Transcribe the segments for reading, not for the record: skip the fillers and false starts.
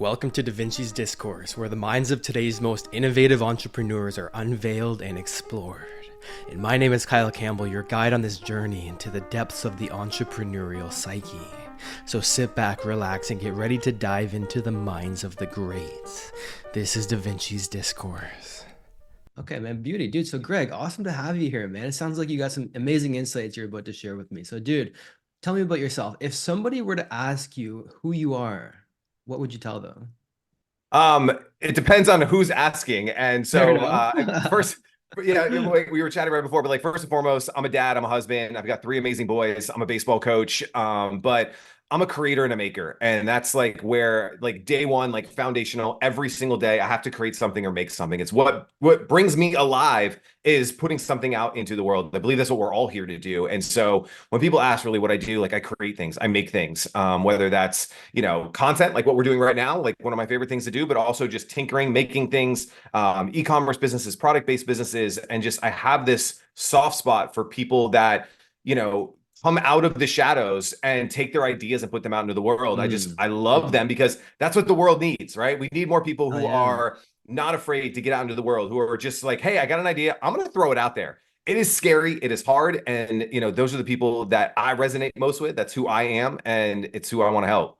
Welcome to Vinci's Discourse, where the minds of today's most innovative entrepreneurs are unveiled and explored. And my name is Kyle Campbell, your guide on this journey into the depths of the entrepreneurial psyche. So sit back, relax, and get ready to dive into the minds of the greats. This is Vinci's Discourse. Okay, man, beauty. Dude, so Greg, awesome to have you here, man. It sounds like you got some amazing insights you're about to share with me. So, dude, tell me about yourself. If somebody were to ask you who you are, what would you tell them? It depends on who's asking. And Fair so, enough. first, yeah, we were chatting right before, but like first and foremost, I'm a dad, I'm a husband, I've got three amazing boys, I'm a baseball coach. But I'm a creator and a maker. And that's like where like day one, like foundational, every single day, I have to create something or make something. It's what brings me alive is putting something out into the world. I believe that's what we're all here to do. And so when people ask really what I do, like I create things, I make things, whether that's, content, like what we're doing right now, like one of my favorite things to do, but also just tinkering, making things, e-commerce businesses, product-based businesses. And just, I have this soft spot for people that, come out of the shadows and take their ideas and put them out into the world. I love them because that's what the world needs, right? We need more people Oh, who yeah. are not afraid to get out into the world, who are just like, hey, I got an idea. I'm going to throw it out there. It is scary. It is hard. And, those are the people that I resonate most with. That's who I am. And it's who I want to help.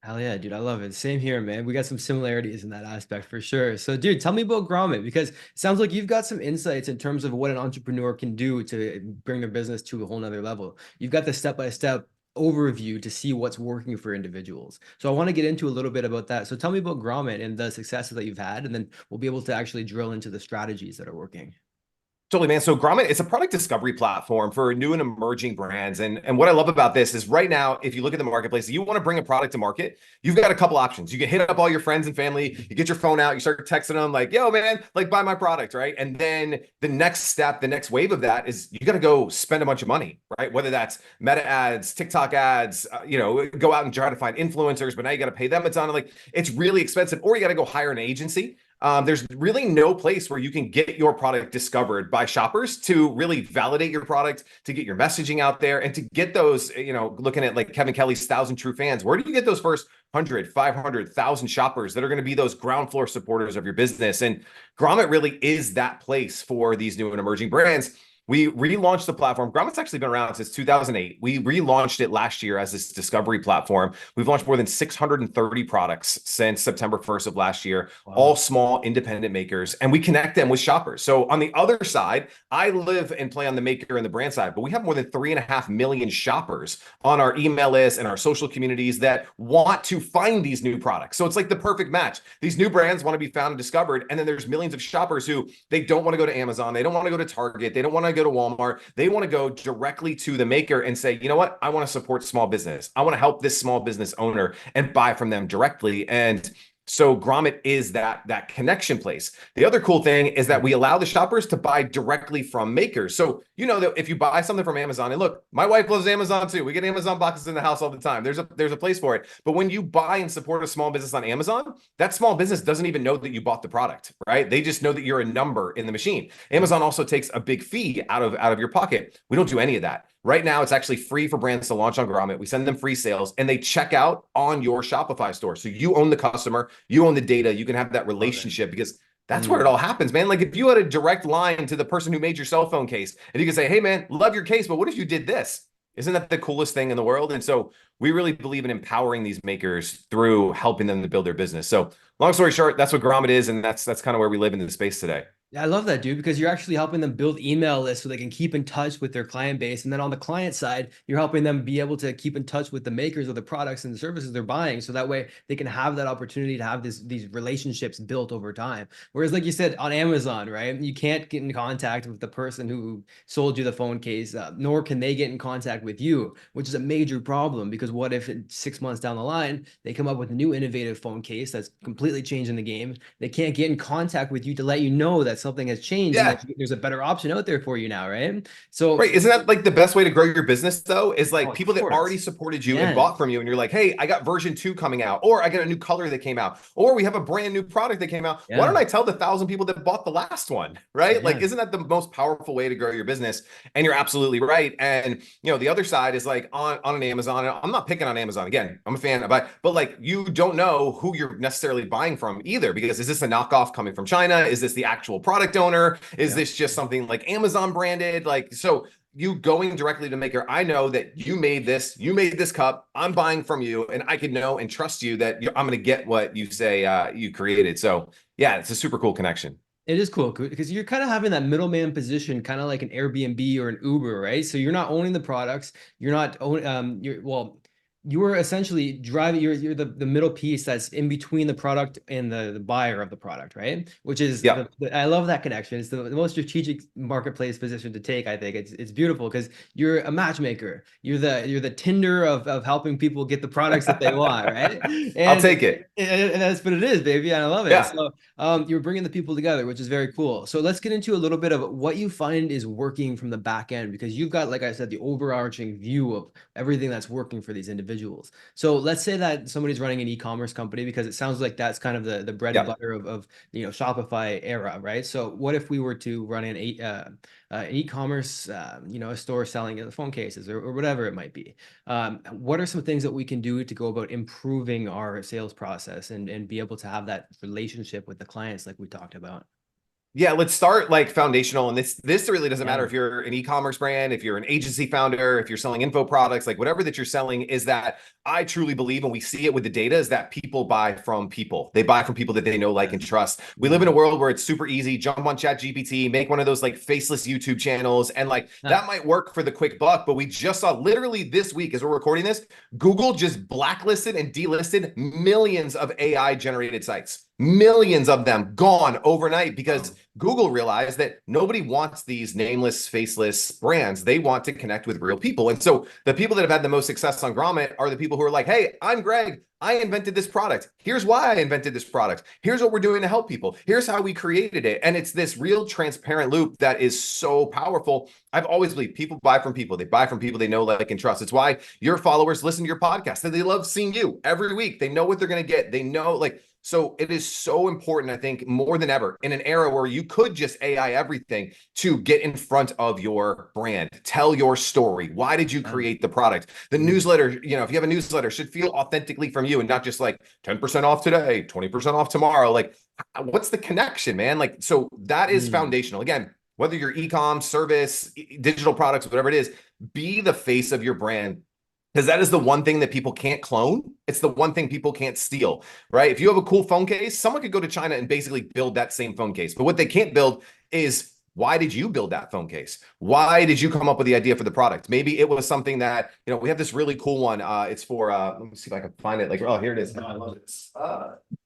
Hell yeah, dude. I love it. Same here, man. We got some similarities in that aspect for sure. So, dude, tell me about Grommet because it sounds like you've got some insights in terms of what an entrepreneur can do to bring their business to a whole nother level. You've got the step-by-step overview to see what's working for individuals. So I want to get into a little bit about that. So tell me about Grommet and the successes that you've had, and then we'll be able to actually drill into the strategies that are working. Totally, man. So Grommet, it's a product discovery platform for new and emerging brands. And what I love about this is right now, if you look at the marketplace, you want to bring a product to market, you've got a couple options. You can hit up all your friends and family, you get your phone out, you start texting them like, yo, man, like buy my product, right? And then the next step, the next wave of that is you got to go spend a bunch of money, right? Whether that's Meta ads, TikTok ads, go out and try to find influencers, but now you got to pay them a ton. Like it's really expensive, or you got to go hire an agency. There's really no place where you can get your product discovered by shoppers to really validate your product, to get your messaging out there, and to get those, looking at like Kevin Kelly's 1,000 true fans. Where do you get those first 100, 500, 1,000 shoppers that are going to be those ground floor supporters of your business? And Grommet really is that place for these new and emerging brands. We relaunched the platform. Grommet's actually been around since 2008. We relaunched it last year as this discovery platform. We've launched more than 630 products since September 1st of last year, all Wow. small independent makers, and we connect them with shoppers. So on the other side, I live and play on the maker and the brand side, but we have more than 3.5 million shoppers on our email list and our social communities that want to find these new products. So it's like the perfect match. These new brands want to be found and discovered, and then there's millions of shoppers who they don't want to go to Amazon, they don't want to go to Target, they don't want to go to Walmart. They want to go directly to the maker and say, you know what? I want to support small business. I want to help this small business owner and buy from them directly. And so Grommet is that connection place. The other cool thing is that we allow the shoppers to buy directly from makers. So that if you buy something from Amazon, and look, my wife loves Amazon too. We get Amazon boxes in the house all the time. There's a place for it. But when you buy and support a small business on Amazon, that small business doesn't even know that you bought the product, right? They just know that you're a number in the machine. Amazon also takes a big fee out of your pocket. We don't do any of that. Right now, it's actually free for brands to launch on Grommet. We send them free sales and they check out on your Shopify store. So you own the customer, you own the data, you can have that Love it. relationship because that's where it all happens, man. Like if you had a direct line to the person who made your cell phone case and you can say, hey, man, love your case, but what if you did this? Isn't that the coolest thing in the world? And so we really believe in empowering these makers through helping them to build their business. So long story short, that's what Grommet is. And that's kind of where we live in the space today. Yeah, I love that, dude, because you're actually helping them build email lists so they can keep in touch with their client base. And then on the client side, you're helping them be able to keep in touch with the makers of the products and the services they're buying. So that way they can have that opportunity to have these relationships built over time. Whereas, like you said, on Amazon, right, you can't get in contact with the person who sold you the phone case, nor can they get in contact with you, which is a major problem because what if 6 months down the line, they come up with a new innovative phone case that's completely changing the game? They can't get in contact with you to let you know that something has changed and Yeah. that there's a better option out there for you now, right? So, Right. Isn't that like the best way to grow your business though? Is oh, like of people that already course. supported you and Yeah. bought from you and you're like, hey, I got version 2 coming out, or I got a new color that came out, or we have a brand new product that came out. Why Yeah. don't I tell the 1,000 people that bought the last one? Right. Like, Yeah. isn't that the most powerful way to grow your business? And you're absolutely right. And the other side is like on an Amazon. I'm not picking on Amazon again. I'm a fan, but like you don't know who you're necessarily buying from either, because is this a knockoff coming from China? Is this the actual product owner? Is Yeah. this just something like Amazon branded? Like, so you going directly to maker, I know that you made this cup, I'm buying from you, and I can know and trust you that I'm going to get what you say you created. So yeah, it's a super cool connection. It is cool because you're kind of having that middleman position, kind of like an Airbnb or an Uber, right? So you're not owning the products. You're not own, you are essentially driving, you're the middle piece that's in between the product and the buyer of the product, right? Which is Yeah. I love that connection. It's the most strategic marketplace position to take. I think it's beautiful because you're a matchmaker. You're the Tinder of helping people get the products that they want, right? I'll And take it. and that's what it is, baby. And I love it. Yeah. So you're bringing the people together, which is very cool. So let's get into a little bit of what you find is working from the back end, because you've got, like I said, the overarching view of everything that's working for these individuals. So let's say that somebody's running an e-commerce company, because it sounds like that's kind of the bread and Yeah. butter of Shopify era, right? So what if we were to run an e-commerce a store selling phone cases or whatever it might be? What are some things that we can do to go about improving our sales process and be able to have that relationship with the clients like we talked about? Yeah, let's start like foundational. And this really doesn't matter Yeah. if you're an e-commerce brand, if you're an agency founder, if you're selling info products, like whatever that you're selling, is that I truly believe, and we see it with the data, is that people buy from people. They buy from people that they know, like, and trust. We live in a world where it's super easy. Jump on ChatGPT, make one of those like faceless YouTube channels, and like that might work for the quick buck. But we just saw literally this week, as we're recording this, Google just blacklisted and delisted millions of AI generated sites. Millions of them gone overnight because Google realized that nobody wants these nameless, faceless brands. They want to connect with real people. And so the people that have had the most success on Grommet are the people who are like, hey, I'm Greg. I invented this product. Here's why I invented this product. Here's what we're doing to help people. Here's how we created it. And it's this real transparent loop that is so powerful. I've always believed people buy from people. They buy from people they know, like, and trust. It's why your followers listen to your podcast, and they love seeing you every week. They know what they're going to get. They know, like, so it is so important, I think, more than ever, in an era where you could just AI everything, to get in front of your brand, tell your story. Why did you create the product? The newsletter, if you have a newsletter, should feel authentically from you and not just like 10% off today, 20% off tomorrow. Like, what's the connection, man? Like, so that is foundational. Again, whether you're e-com, service, digital products, whatever it is, be the face of your brand. Because that is the one thing that people can't clone. It's the one thing people can't steal, right? If you have a cool phone case, someone could go to China and basically build that same phone case. But what they can't build is, why did you build that phone case? Why did you come up with the idea for the product? Maybe it was something that, we have this really cool one. It's for, let me see if I can find it. Like, oh, here it is. Oh, I love this.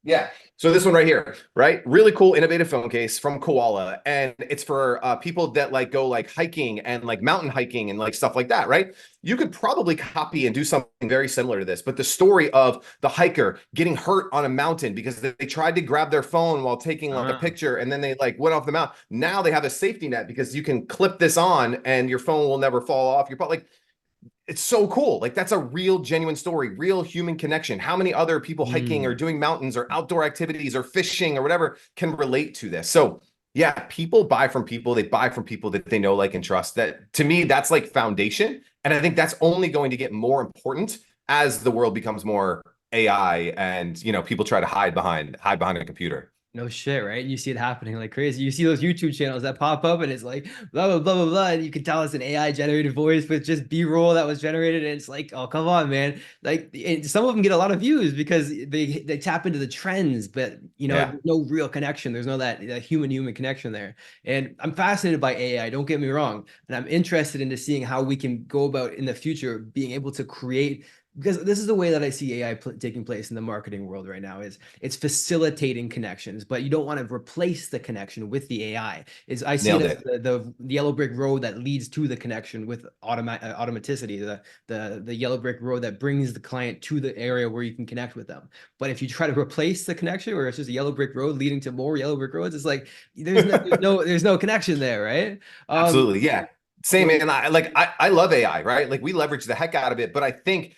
Yeah. So this one right here, right? Really cool, innovative phone case from Koala. And it's for people that like go like hiking and like mountain hiking and like stuff like that, right? You could probably copy and do something very similar to this. But the story of the hiker getting hurt on a mountain because they tried to grab their phone while taking like a picture, and then they like went off the mountain. Now they have a safety net because you can clip this on and your phone will never fall off. You're probably like, it's so cool. Like, that's a real genuine story, real human connection. How many other people hiking or doing mountains or outdoor activities or fishing or whatever can relate to this? So yeah, people buy from people. They buy from people that they know, like, and trust. That, to me, that's like foundation. And I think that's only going to get more important as the world becomes more AI and, people try to hide behind a computer. No shit, right? You see it happening like crazy. You see those YouTube channels that pop up and it's like blah blah blah blah blah, and you can tell it's an AI generated voice with just B-roll that was generated, and it's like, oh come on, man! Like, some of them get a lot of views because they tap into the trends, but there's no real connection. There's no that human connection there. And I'm fascinated by AI. Don't get me wrong, and I'm interested into seeing how we can go about in the future being able to create because this is the way that I see AI taking place in the marketing world right now is it's facilitating connections, but you don't want to replace the connection with the AI. Is I see it Nailed as it. the yellow brick road that leads to the connection with automaticity, the yellow brick road that brings the client to the area where you can connect with them. But if you try to replace the connection where it's just a yellow brick road leading to more yellow brick roads, it's like there's no connection there, right? Um, Absolutely. Yeah. Same, when man. I love AI, right? Like we leverage the heck out of it, but I think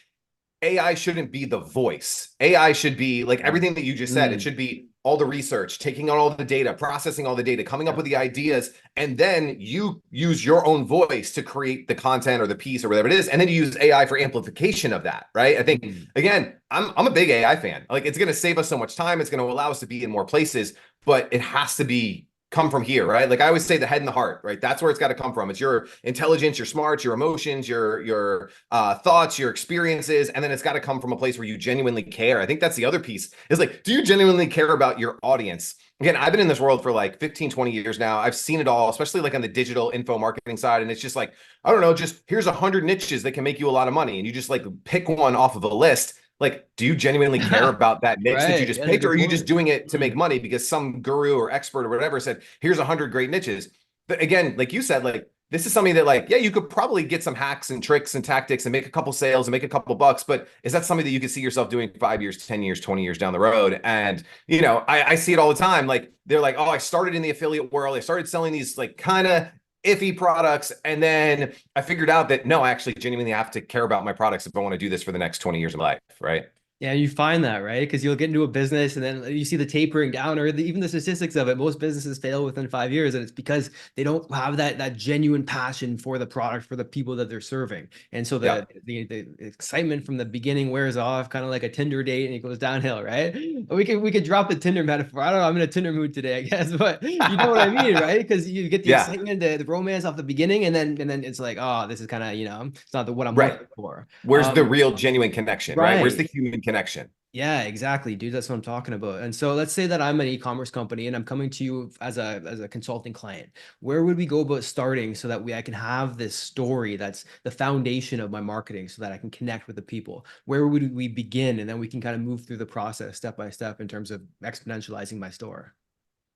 AI shouldn't be the voice. AI should be like yeah. everything that you just said. It Mm, should be all the research, taking on all the data, processing all the data, coming up yeah. with the ideas, and then you use your own voice to create the content or the piece or whatever it is, and then you use AI for amplification of that, right? I think Mm. again, I'm a big AI fan. Like it's going to save us so much time. It's going to allow us to be in more places, but it has to be come from here, right? Like I always say the head and the heart, right? That's where it's got to come from. It's your intelligence, your smarts, your emotions, your thoughts, your experiences, and then it's got to come from a place where you genuinely care. I think that's the other piece is like, do you genuinely care about your audience? Again, I've been in this world for like 15, 20 years now. I've seen it all, especially like on the digital info marketing side. And it's just like, I don't know, just here's 100 niches that can make you a lot of money. And you just like pick one off of a list. Like, do you genuinely care about that niche that you Right. just That's a picked, or good are you just point. doing it to make Mm. money because some guru or expert or whatever said, here's 100 great niches? But again, like you said, like this is something that like, yeah, you could probably get some hacks and tricks and tactics and make a couple sales and make a couple bucks, but is that something that you could see yourself doing 5 years, 10 years, 20 years down the road? And, I see it all the time. Like they're like, oh, I started in the affiliate world. I started selling these like kind of iffy products. And then I figured out that no, I actually genuinely have to care about my products if I want to do this for the next 20 years of my life. Right. Yeah, you find that, right? Because you'll get into a business and then you see the tapering down or even the statistics of it. Most businesses fail within 5 years, and it's because they don't have that genuine passion for the product, for the people that they're serving. And so Yeah. the excitement from the beginning wears off, kind of like a Tinder date, and it goes downhill, right? We could drop the Tinder metaphor. I don't know, I'm in a Tinder mood today, I guess, but you know what I mean, right? Because you get the Yeah. excitement, the romance off the beginning, and then it's like, oh, this is kind of, it's not what I'm Right. looking for. Where's the real genuine connection, right? Where's the Right. human connection? Yeah, exactly, dude. That's what I'm talking about. And so let's say that I'm an e-commerce company and I'm coming to you as a consulting client. Where would we go about starting so that I can have this story that's the foundation of my marketing so that I can connect with the people? Where would we begin? And then we can kind of move through the process step by step in terms of exponentializing my store.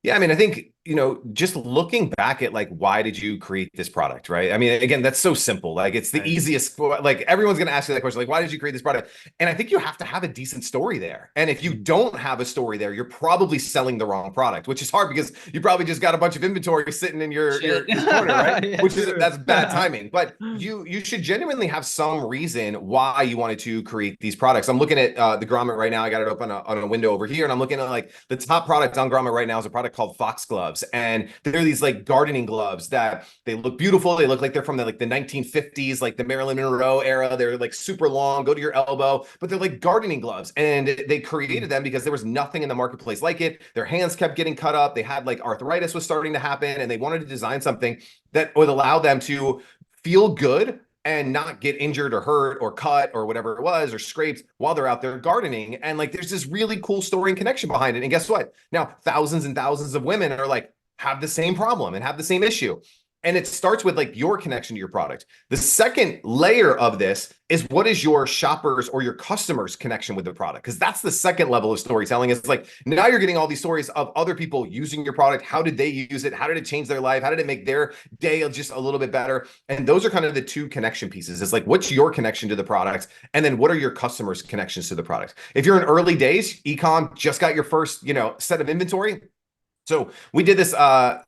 Yeah, I mean, I think, just looking back at like, why did you create this product, right? I mean, again, that's so simple. Like, it's the Right. easiest, like, everyone's going to ask you that question, like, why did you create this product? And I think you have to have a decent story there. And if you Mm. don't have a story there, you're probably selling the wrong product, which is hard because you probably just got a bunch of inventory sitting in your Shit. your corner, right? Yeah, Which is true. that's bad timing. But you should genuinely have some reason why you wanted to create these products. I'm looking at the grommet right now. I got it up on a window over here, and I'm looking at like the top product on grommet right now is a product called Foxglove. And they're these like gardening gloves that they look beautiful. They look like they're from the 1950s, like the Marilyn Monroe era. They're like super long, go to your elbow, but they're like gardening gloves. And they created them because there was nothing in the marketplace like it. Their hands kept getting cut up. They had like arthritis was starting to happen, and they wanted to design something that would allow them to feel good and not get injured or hurt or cut or whatever it was or scraped while they're out there gardening. And like there's this really cool story and connection behind it. And guess what? Now thousands and thousands of women are like have the same problem and have the same issue. And it starts with like your connection to your product. The second layer of this is what is your shoppers or your customers' connection with the product? Because that's the second level of storytelling. It's like now you're getting all these stories of other people using your product. How did they use it? How did it change their life? How did it make their day just a little bit better? And those are kind of the two connection pieces. It's like, what's your connection to the product? And then what are your customers' connections to the product? If you're in early days, ecom just got your first, set of inventory. So we did this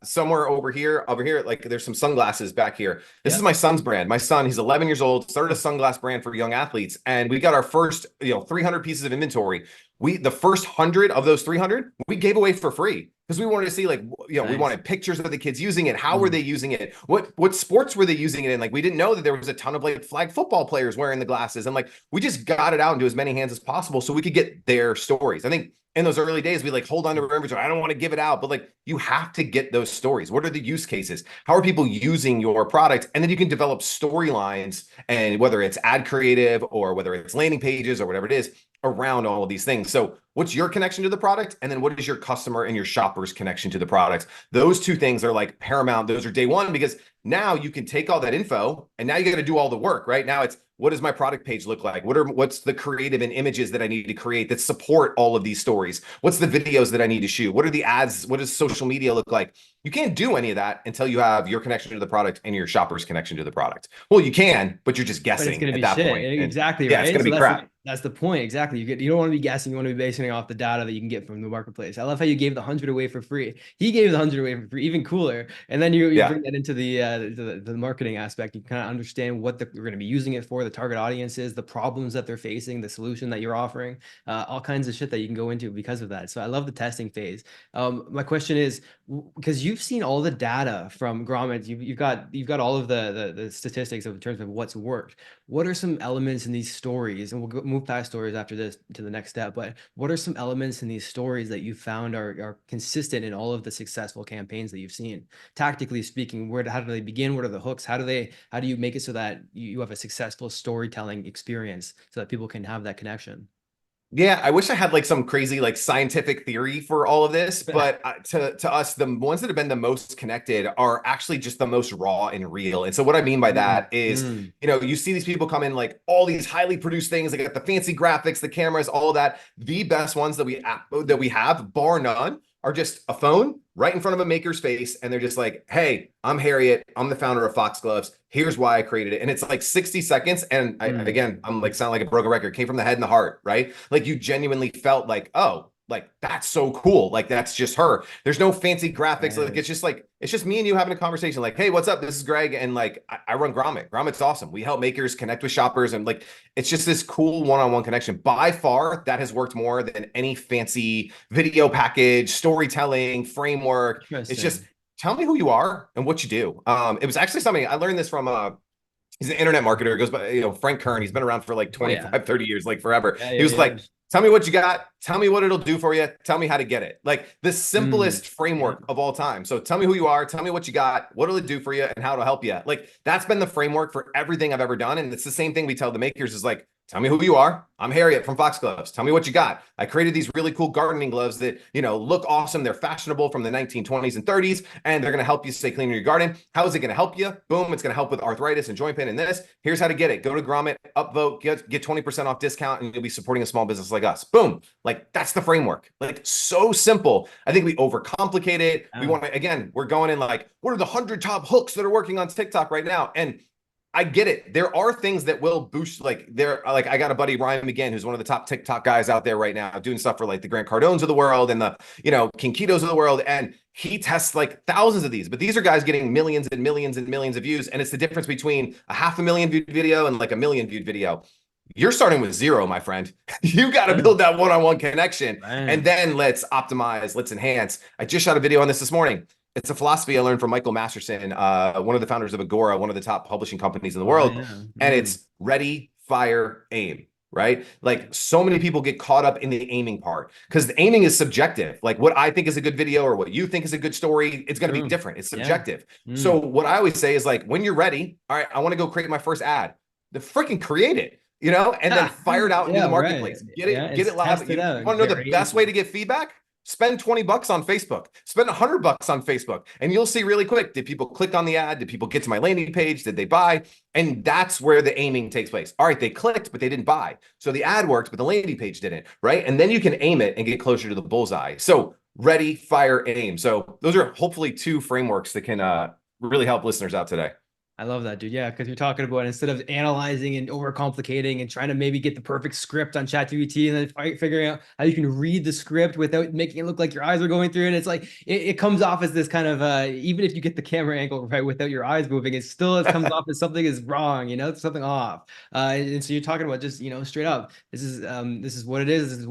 somewhere over here, like there's some sunglasses back here. This is Yeah. my son's brand. My son, he's 11 years old, started a sunglass brand for young athletes. And we got our first, 300 pieces of inventory. The first 100 of those 300, we gave away for free because we wanted to see like, we Nice. wanted pictures of the kids using it. How were Mm. they using it? What sports were they using it in? Like, we didn't know that there was a ton of like flag football players wearing the glasses. And like, we just got it out into as many hands as possible so we could get their stories. I think in those early days, we like hold on to our inventory. I don't want to give it out, but like you have to get those stories. What are the use cases? How are people using your product? And then you can develop storylines, and whether it's ad creative or whether it's landing pages or whatever it is around all of these things. So what's your connection to the product? And then what is your customer and your shopper's connection to the product? Those two things are like paramount. Those are day one, because now you can take all that info and now you got to do all the work, right? Now it's what does my product page look like? What's the creative and images that I need to create that support all of these stories? What's the videos that I need to shoot? What are the ads? What does social media look like? You can't do any of that until you have your connection to the product and your shopper's connection to the product. Well, you can, but you're just But it's guessing going to at be that shit. point. And Exactly, yeah, it's right? going to So be crap. that's the point. Exactly. You don't want to be guessing. You want to be basing it off the data that you can get from the marketplace. I love how you gave the 100 away for free. He gave the 100 away for free, even cooler. And then you Yeah. bring that into the marketing aspect. You kind of understand what you're going to be using it for, the target audiences, the problems that they're facing, the solution that you're offering, all kinds of shit that you can go into because of that. So I love the testing phase. My question is, because you've seen all the data from Grommet, you've got all of the statistics in terms of what's worked. What are some elements in these stories, and we'll move past stories after this to the next step, but what are some elements in these stories that you found are consistent in all of the successful campaigns that you've seen? Tactically speaking, how do they begin? What are the hooks? How do you make it so that you have a successful storytelling experience so that people can have that connection? Yeah, I wish I had like some crazy like scientific theory for all of this, but to us, the ones that have been the most connected are actually just the most raw and real. And so what I mean by that is, you see these people come in like all these highly produced things. They got the fancy graphics, the cameras, all of that. The best ones that we have, bar none, are just a phone right in front of a maker's face. And they're just like, hey, I'm Harriet. I'm the founder of Foxgloves. Here's why I created it. And it's like 60 seconds. And again, I'm like, sound like a broken record. Came from the head and the heart, right? Like you genuinely felt like, oh, like that's so cool. Like that's just her. There's no fancy graphics. Like it's just me and you having a conversation. Like, hey, what's up? This is Greg. And like I run Grommet. Grommet's awesome. We help makers connect with shoppers. And like it's just this cool one-on-one connection. By far, that has worked more than any fancy video package, storytelling, framework. It's just tell me who you are and what you do. It was actually something I learned this from he's an internet marketer. It goes by, Frank Kern. He's been around for like 25, 30 years, like forever. He was like, tell me what you got. Tell me what it'll do for you. Tell me how to get it. Like the simplest framework of all time. So tell me who you are. Tell me what you got. What'll it do for you and how it'll help you. Like that's been the framework for everything I've ever done. And it's the same thing we tell the makers is like, tell me who you are. I'm Harriet from Foxgloves. Tell me what you got. I created these really cool gardening gloves that, look awesome. They're fashionable from the 1920s and 30s, and they're going to help you stay clean in your garden. How is it going to help you? Boom. It's going to help with arthritis and joint pain and this. Here's how to get it. Go to Grommet, upvote, get 20% off discount, and you'll be supporting a small business like us. Boom. Like that's the framework. Like so simple. I think we overcomplicate it. We want to, again, we're going in like, what are the 100 top hooks that are working on TikTok right now? And I get it. There are things that will boost, like I got a buddy, Ryan McGinn, who's one of the top TikTok guys out there right now, doing stuff for like the Grant Cardones of the world and the, King Ketos of the world. And he tests like thousands of these, but these are guys getting millions and millions and millions of views. And it's the difference between a 500,000 viewed video and like a 1 million viewed video. You're starting with zero, my friend. You got to build that one-on-one connection. And then let's optimize, let's enhance. I just shot a video on this morning. It's a philosophy I learned from Michael Masterson, one of the founders of Agora, one of the top publishing companies in the world. And it's ready, fire, aim, right? Like so many people get caught up in the aiming part because the aiming is subjective. Like what I think is a good video or what you think is a good story, it's going to be different. It's subjective. So what I always say is like, when you're ready, all right, I want to go create my first ad. The freaking create it. And then fire it out into the marketplace. Get it live. You want to know the best way to get feedback? Spend $20 on Facebook, spend $100 on Facebook, and you'll see really quick, did people click on the ad? Did people get to my landing page? Did they buy? And that's where the aiming takes place. All right, they clicked, but they didn't buy. So the ad worked, but the landing page didn't, right? And then you can aim it and get closer to the bullseye. So ready, fire, aim. So those are hopefully 2 frameworks that can really help listeners out today. I love that, dude. Yeah, because you're talking about instead of analyzing and overcomplicating and trying to maybe get the perfect script on ChatGPT and then figuring out how you can read the script without making it look like your eyes are going through it. It's like it comes off as this kind of even if you get the camera angle right without your eyes moving, it comes off as something is wrong, it's something off. And so you're talking about just straight up. This is what it is.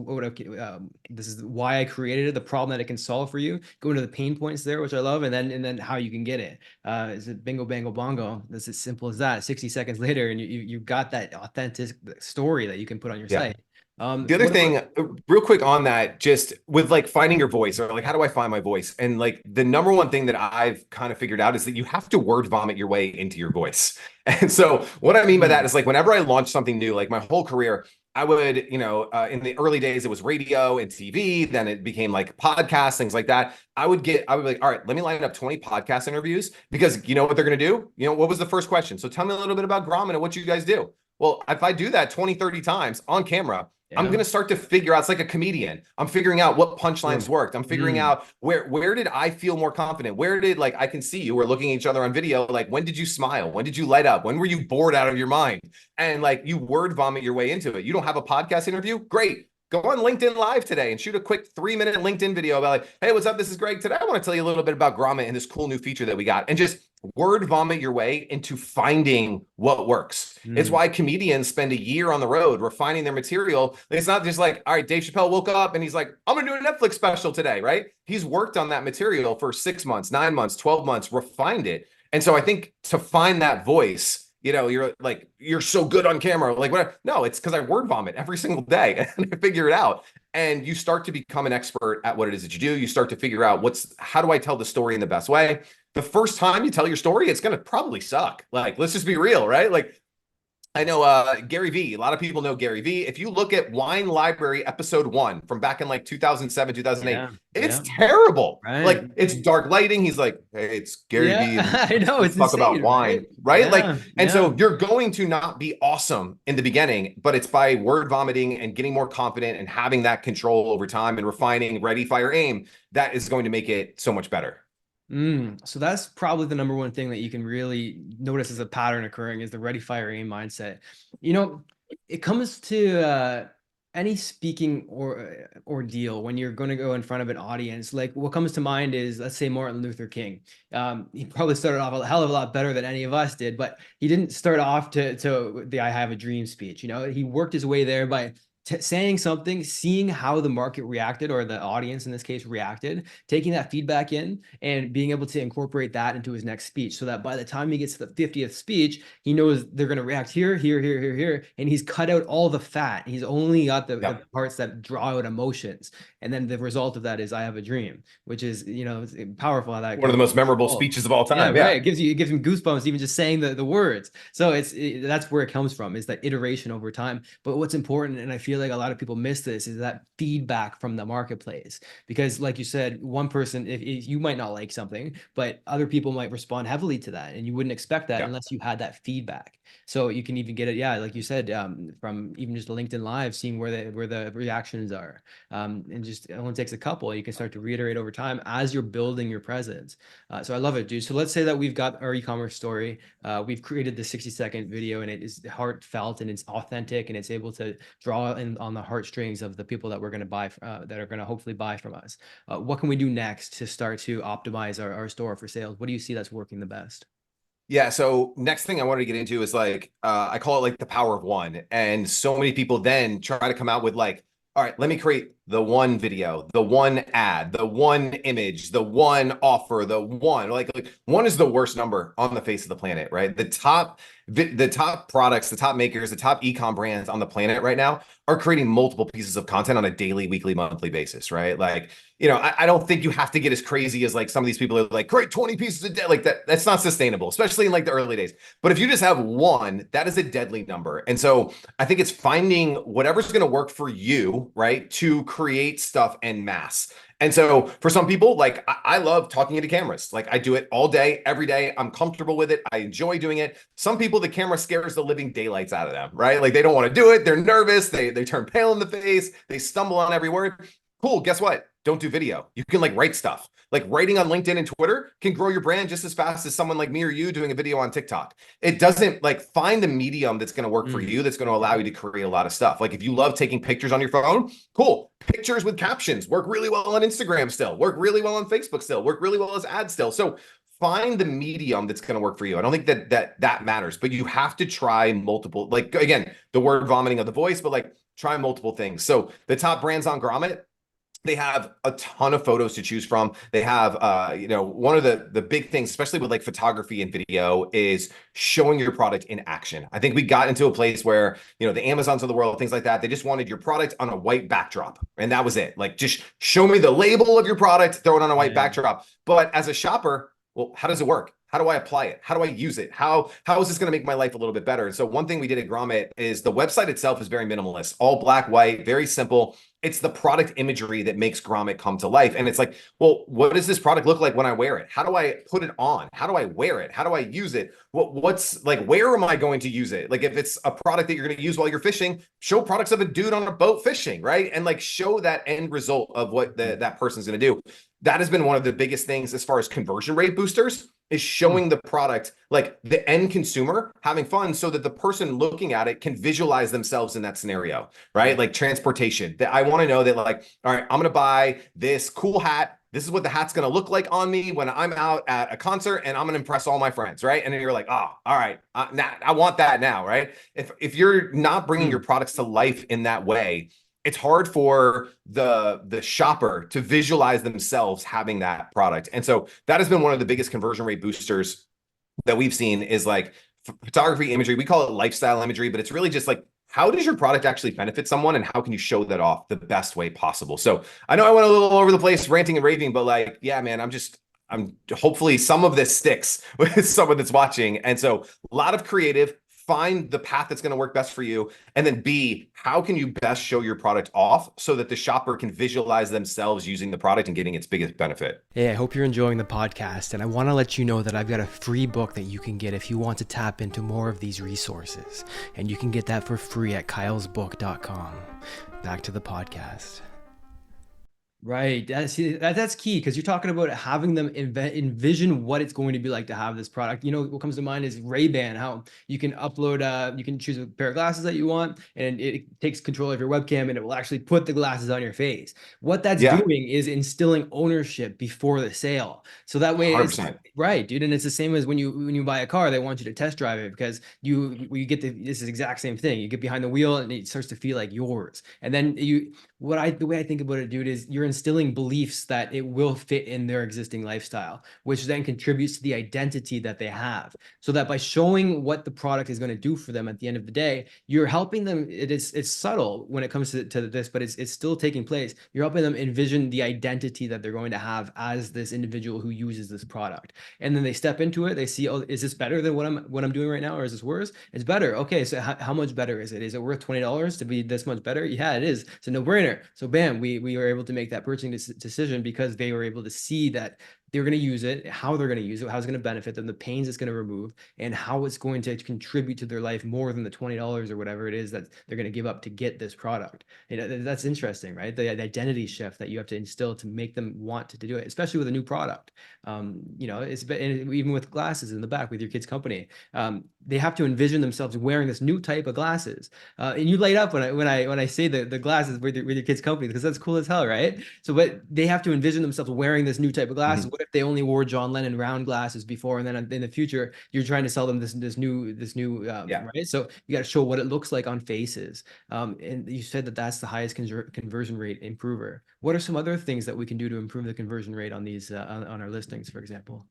This is why I created it. The problem that it can solve for you. Go into the pain points there, which I love, and then how you can get it. Is it bingo bango bongo? It's as simple as that. 60 seconds later, and you've got that authentic story that you can put on your site. The other thing, real quick on that, just with like finding your voice or like, how do I find my voice? And like the number one thing that I've kind of figured out is that you have to word vomit your way into your voice. And so what I mean by that is like, whenever I launch something new, like my whole career, I would, in the early days, it was radio and TV. Then it became like podcasts, things like that. I would be like, all right, let me line up 20 podcast interviews because you know what they're going to do? What was the first question? So tell me a little bit about Grommet and what you guys do. Well, if I do that 20, 30 times on camera, I'm Yeah. going to start to figure out, it's like a comedian. I'm figuring out what punchlines worked. I'm figuring out where did I feel more confident? Where did, like, I can see you, we're looking at each other on video. Like, when did you smile? When did you light up? When were you bored out of your mind? And like, you word vomit your way into it. You don't have a podcast interview? Great. Go on LinkedIn Live today and shoot a quick 3-minute LinkedIn video about like, hey, what's up? This is Greg. Today, I want to tell you a little bit about Grommet and this cool new feature that we got. And just word vomit your way into finding what works. It's why comedians spend a year on the road refining their material. It's not just like, all right, Dave Chappelle woke up and he's like, I'm gonna do a Netflix special today, right? He's worked on that material for 6 months, 9 months, 12 months, refined it. And so I think to find that voice, you know, you're like, you're so good on camera. Like, what? No, it's because I word vomit every single day and I figure it out. And you start to become an expert at what it is that you do. You start to figure out how do I tell the story in the best way? The first time you tell your story, it's going to probably suck. Like, let's just be real, right? Like, I know Gary V. A lot of people know Gary V. If you look at Wine Library episode 1 from back in like 2007, 2008, it's terrible. Right. Like, it's dark lighting. He's like, hey, it's Gary V. I know. It's talk insane, about wine, right? Yeah, like, and so you're going to not be awesome in the beginning, but it's by word vomiting and getting more confident and having that control over time and refining ready, fire, aim, that is going to make it so much better. So that's probably the number one thing that you can really notice as a pattern occurring is the ready, fire, aim mindset. You know, it comes to any speaking ordeal when you're going to go in front of an audience. Like, what comes to mind is, let's say, Martin Luther King. He probably started off a hell of a lot better than any of us did, but he didn't start off to the "I have a dream" speech. You know, he worked his way there by saying something, seeing how the market reacted, or the audience in this case reacted, taking that feedback in and being able to incorporate that into his next speech, so that by the time he gets to the 50th speech, he knows they're going to react here, here, here, here, here, and he's cut out all the fat. He's only got the parts that draw out emotions. And then the result of that is "I have a dream," which is, you know, it's powerful. How that one of the most memorable speeches of all time. Right. It gives him goosebumps even just saying the words. So that's where it comes from, is that iteration over time. But what's important, and I feel like a lot of people miss this, is that feedback from the marketplace. Because like you said, one person, if you might not like something, but other people might respond heavily to that, and you wouldn't expect that unless you had that feedback. So you can even get it, like you said, from even just a LinkedIn Live, seeing where the reactions are, and just it only takes a couple. You can start to reiterate over time as you're building your presence. So I love it, dude. So let's say that we've got our e-commerce story. We've created the 60-second video, and it is heartfelt and it's authentic, and it's able to draw in on the heartstrings of the people that we're going to buy, that are going to hopefully buy from us. What can we do next to start to optimize our store for sales? What do you see that's working the best? Yeah. So next thing I wanted to get into is like, I call it like the power of one. And so many people then try to come out with like, all right, let me create the one video, the one ad, the one image, the one offer, the one, like one is the worst number on the face of the planet, right? The top products, the top makers, the top e-com brands on the planet right now are creating multiple pieces of content on a daily, weekly, monthly basis, right? Like, you know, I don't think you have to get as crazy as like some of these people are like, create 20 pieces a day. Like that's not sustainable, especially in like the early days. But if you just have one, that is a deadly number. And so I think it's finding whatever's going to work for you, right, to create stuff en masse. And so for some people, like I love talking into cameras. Like I do it all day, every day. I'm comfortable with it. I enjoy doing it. Some people, the camera scares the living daylights out of them, right? Like they don't want to do it. They're nervous. They turn pale in the face. They stumble on every word. Cool. Guess what? Don't do video. You can like write stuff. Like writing on LinkedIn and Twitter can grow your brand just as fast as someone like me or you doing a video on TikTok. It doesn't, like, find the medium that's going to work for you, that's going to allow you to create a lot of stuff. Like if you love taking pictures on your phone, cool. Pictures with captions work really well on Instagram still, work really well on Facebook still, work really well as ads still. So find the medium that's going to work for you. I don't think that matters, but you have to try multiple, like, again, the word vomiting of the voice, but like try multiple things. So the top brands on Grommet, they have a ton of photos to choose from. They have, you know, one of the big things, especially with like photography and video, is showing your product in action. I think we got into a place where, you know, the Amazons of the world, things like that, they just wanted your product on a white backdrop. And that was it. Like, just show me the label of your product, throw it on a white backdrop. But as a shopper, well, how does it work? How do I apply it? How do I use it? How is this going to make my life a little bit better? And so one thing we did at Grommet is the website itself is very minimalist, all black, white, very simple. It's the product imagery that makes Grommet come to life. And it's like, well, what does this product look like when I wear it? How do I put it on? How do I wear it? How do I use it? What's like, where am I going to use it? Like if it's a product that you're going to use while you're fishing, show products of a dude on a boat fishing, right? And like show that end result of what that person's going to do. That has been one of the biggest things as far as conversion rate boosters is showing the product, like the end consumer having fun so that the person looking at it can visualize themselves in that scenario, right? Like transportation. That I want to know that like, all right, I'm going to buy this cool hat. This is what the hat's going to look like on me when I'm out at a concert and I'm going to impress all my friends, right? And then you're like, oh, all right, I want that now, right? If you're not bringing your products to life in that way, it's hard for the shopper to visualize themselves having that product. And so that has been one of the biggest conversion rate boosters that we've seen is like photography imagery. We call it lifestyle imagery, but it's really just like, how does your product actually benefit someone and how can you show that off the best way possible? So I know I went a little over the place ranting and raving, but like, yeah, man, I'm hopefully some of this sticks with someone that's watching. And so a lot of creative, find the path that's going to work best for you. And then B, how can you best show your product off so that the shopper can visualize themselves using the product and getting its biggest benefit? Hey, I hope you're enjoying the podcast. And I want to let you know that I've got a free book that you can get if you want to tap into more of these resources. And you can get that for free at kylesbook.com. Back to the podcast. Right. That's key because you're talking about having them envision what it's going to be like to have this product. You know, what comes to mind is Ray-Ban, how you can upload, you can choose a pair of glasses that you want and it takes control of your webcam and it will actually put the glasses on your face. What that's doing is instilling ownership before the sale. So that way, it's, right, dude. And it's the same as when you buy a car, they want you to test drive it because you get this is exact same thing. You get behind the wheel and it starts to feel like yours. And then the way I think about it, dude, is you're instilling beliefs that it will fit in their existing lifestyle, which then contributes to the identity that they have. So that by showing what the product is going to do for them at the end of the day, you're helping them. It's subtle when it comes to this, but it's still taking place. You're helping them envision the identity that they're going to have as this individual who uses this product. And then they step into it. They see, oh, is this better than what I'm doing right now, or is this worse? It's better. Okay, so how much better is it? Is it worth $20 to be this much better? Yeah, it is. It's a no-brainer. So bam, we were able to make that purchasing decision because they were able to see that they're going to use it, how they're going to use it, how it's going to benefit them, the pains it's going to remove, and how it's going to contribute to their life more than the $20 or whatever it is that they're going to give up to get this product. And that's interesting, right? The identity shift that you have to instill to make them want to do it, especially with a new product. You know, it's even with glasses in the back with your kid's company. They have to envision themselves wearing this new type of glasses. And you light up when I say the glasses with your kid's company because that's cool as hell, right? So, but they have to envision themselves wearing this new type of glasses. What if they only wore John Lennon round glasses before, and then in the future you're trying to sell them this new right? So you got to show what it looks like on faces. And you said that that's the highest conversion rate improver. What are some other things that we can do to improve the conversion rate on these on our listings, for example?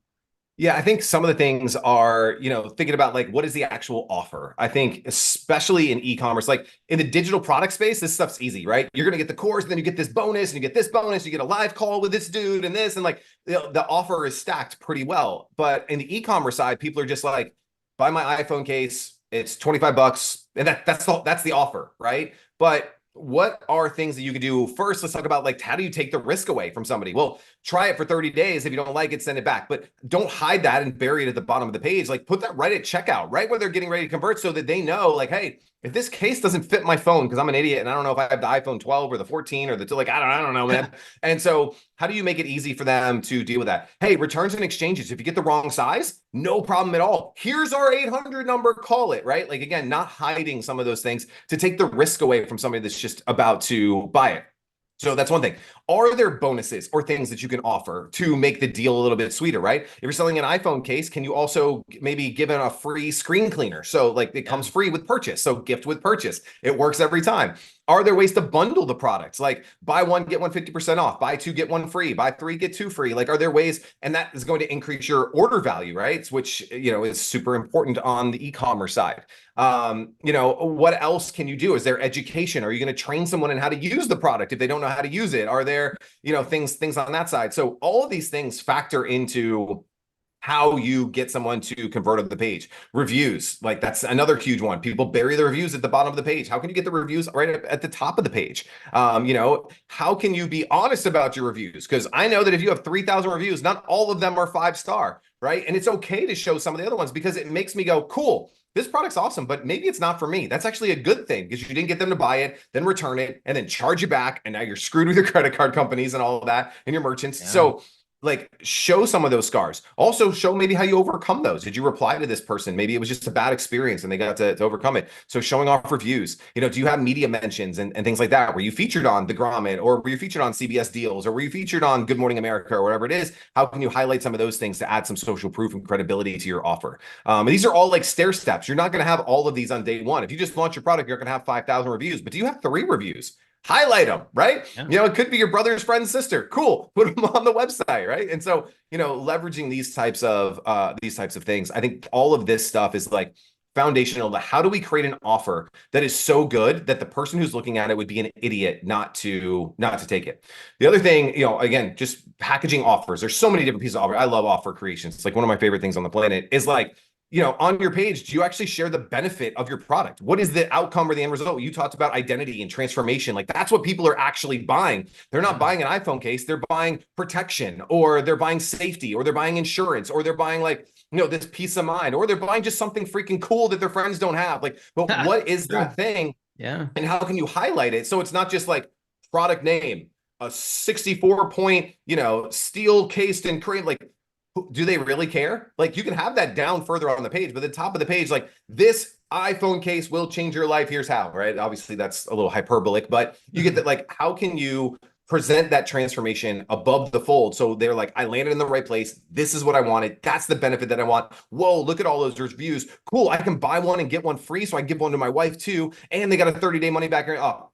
Yeah, I think some of the things are, you know, thinking about like, what is the actual offer? I think especially in e-commerce, like in the digital product space, this stuff's easy, right? You're going to get the course, and then you get this bonus and you get this bonus, you get a live call with this dude and this, and like the offer is stacked pretty well. But in the e-commerce side, people are just like, buy my iPhone case, it's $25. And that's the offer, right? But what are things that you can do? First, let's talk about like, how do you take the risk away from somebody? Well, try it for 30 days. If you don't like it, send it back, but don't hide that and bury it at the bottom of the page. Like put that right at checkout, right where they're getting ready to convert so that they know like, hey, if this case doesn't fit my phone, because I'm an idiot and I don't know if I have the iPhone 12 or the 14 or the like, I don't know, man. And so how do you make it easy for them to deal with that? Hey, returns and exchanges. If you get the wrong size, no problem at all. Here's our 800 number, call it, right? Like again, not hiding some of those things to take the risk away from somebody that's just about to buy it. So that's one thing. Are there bonuses or things that you can offer to make the deal a little bit sweeter, right? If you're selling an iPhone case, can you also maybe give them a free screen cleaner? So like it comes free with purchase. So gift with purchase. It works every time. Are there ways to bundle the products? Like buy one, get one 50% off, buy two, get one free, buy three, get two free. Like, are there ways? And that is going to increase your order value, right? Which, you know, is super important on the e-commerce side. You know, what else can you do? Is there education? Are you going to train someone in how to use the product if they don't know how to use it? Are there, you know, things on that side? So all of these things factor into how you get someone to convert on the page. Reviews, like that's another huge one. People bury the reviews at the bottom of the page. How can you get the reviews right at the top of the page? How can you be honest about your reviews? Because I know that if you have 3,000 reviews, not all of them are 5-star, right? And it's okay to show some of the other ones because it makes me go, cool, this product's awesome, but maybe it's not for me. That's actually a good thing because you didn't get them to buy it, then return it, and then charge you back. And now you're screwed with your credit card companies and all of that and your merchants. Yeah. So like show some of those scars. Also show maybe how you overcome those. Did you reply to this person? Maybe it was just a bad experience and they got to overcome it. So showing off reviews, do you have media mentions and things like that? Were you featured on The Grommet, or were you featured on CBS Deals, or were you featured on Good Morning America, or whatever it is? How can you highlight some of those things to add some social proof and credibility to your offer? And these are all like stair steps. You're not going to have all of these on day one. If you just launch your product, you're going to have 5,000 reviews, but do you have 3 reviews? Highlight them, right? Yeah. It could be your brother's friend's sister. Cool. Put them on the website, right? And so, leveraging these types of things, I think all of this stuff is like foundational to how do we create an offer that is so good that the person who's looking at it would be an idiot not to take it. The other thing, again, just packaging offers. There's so many different pieces of offer. I love offer creations. It's like one of my favorite things on the planet is like, on your page, do you actually share the benefit of your product? What is the outcome or the end result? You talked about identity and transformation. Like that's what people are actually buying. They're not buying an iPhone case. They're buying protection, or they're buying safety, or they're buying insurance, or they're buying like, this peace of mind, or they're buying just something freaking cool that their friends don't have. Like, but what is that thing? Yeah. And how can you highlight it? So it's not just like product name, a 64 point, steel cased and cream, like, do they really care? Like you can have that down further on the page, but the top of the page, like this iPhone case will change your life. Here's how, right? Obviously that's a little hyperbolic, but you get that. Like, how can you present that transformation above the fold? So they're like, I landed in the right place. This is what I wanted. That's the benefit that I want. Whoa, look at all those reviews. Cool. I can buy one and get one free. So I give one to my wife too. And they got a 30-day money back. Oh,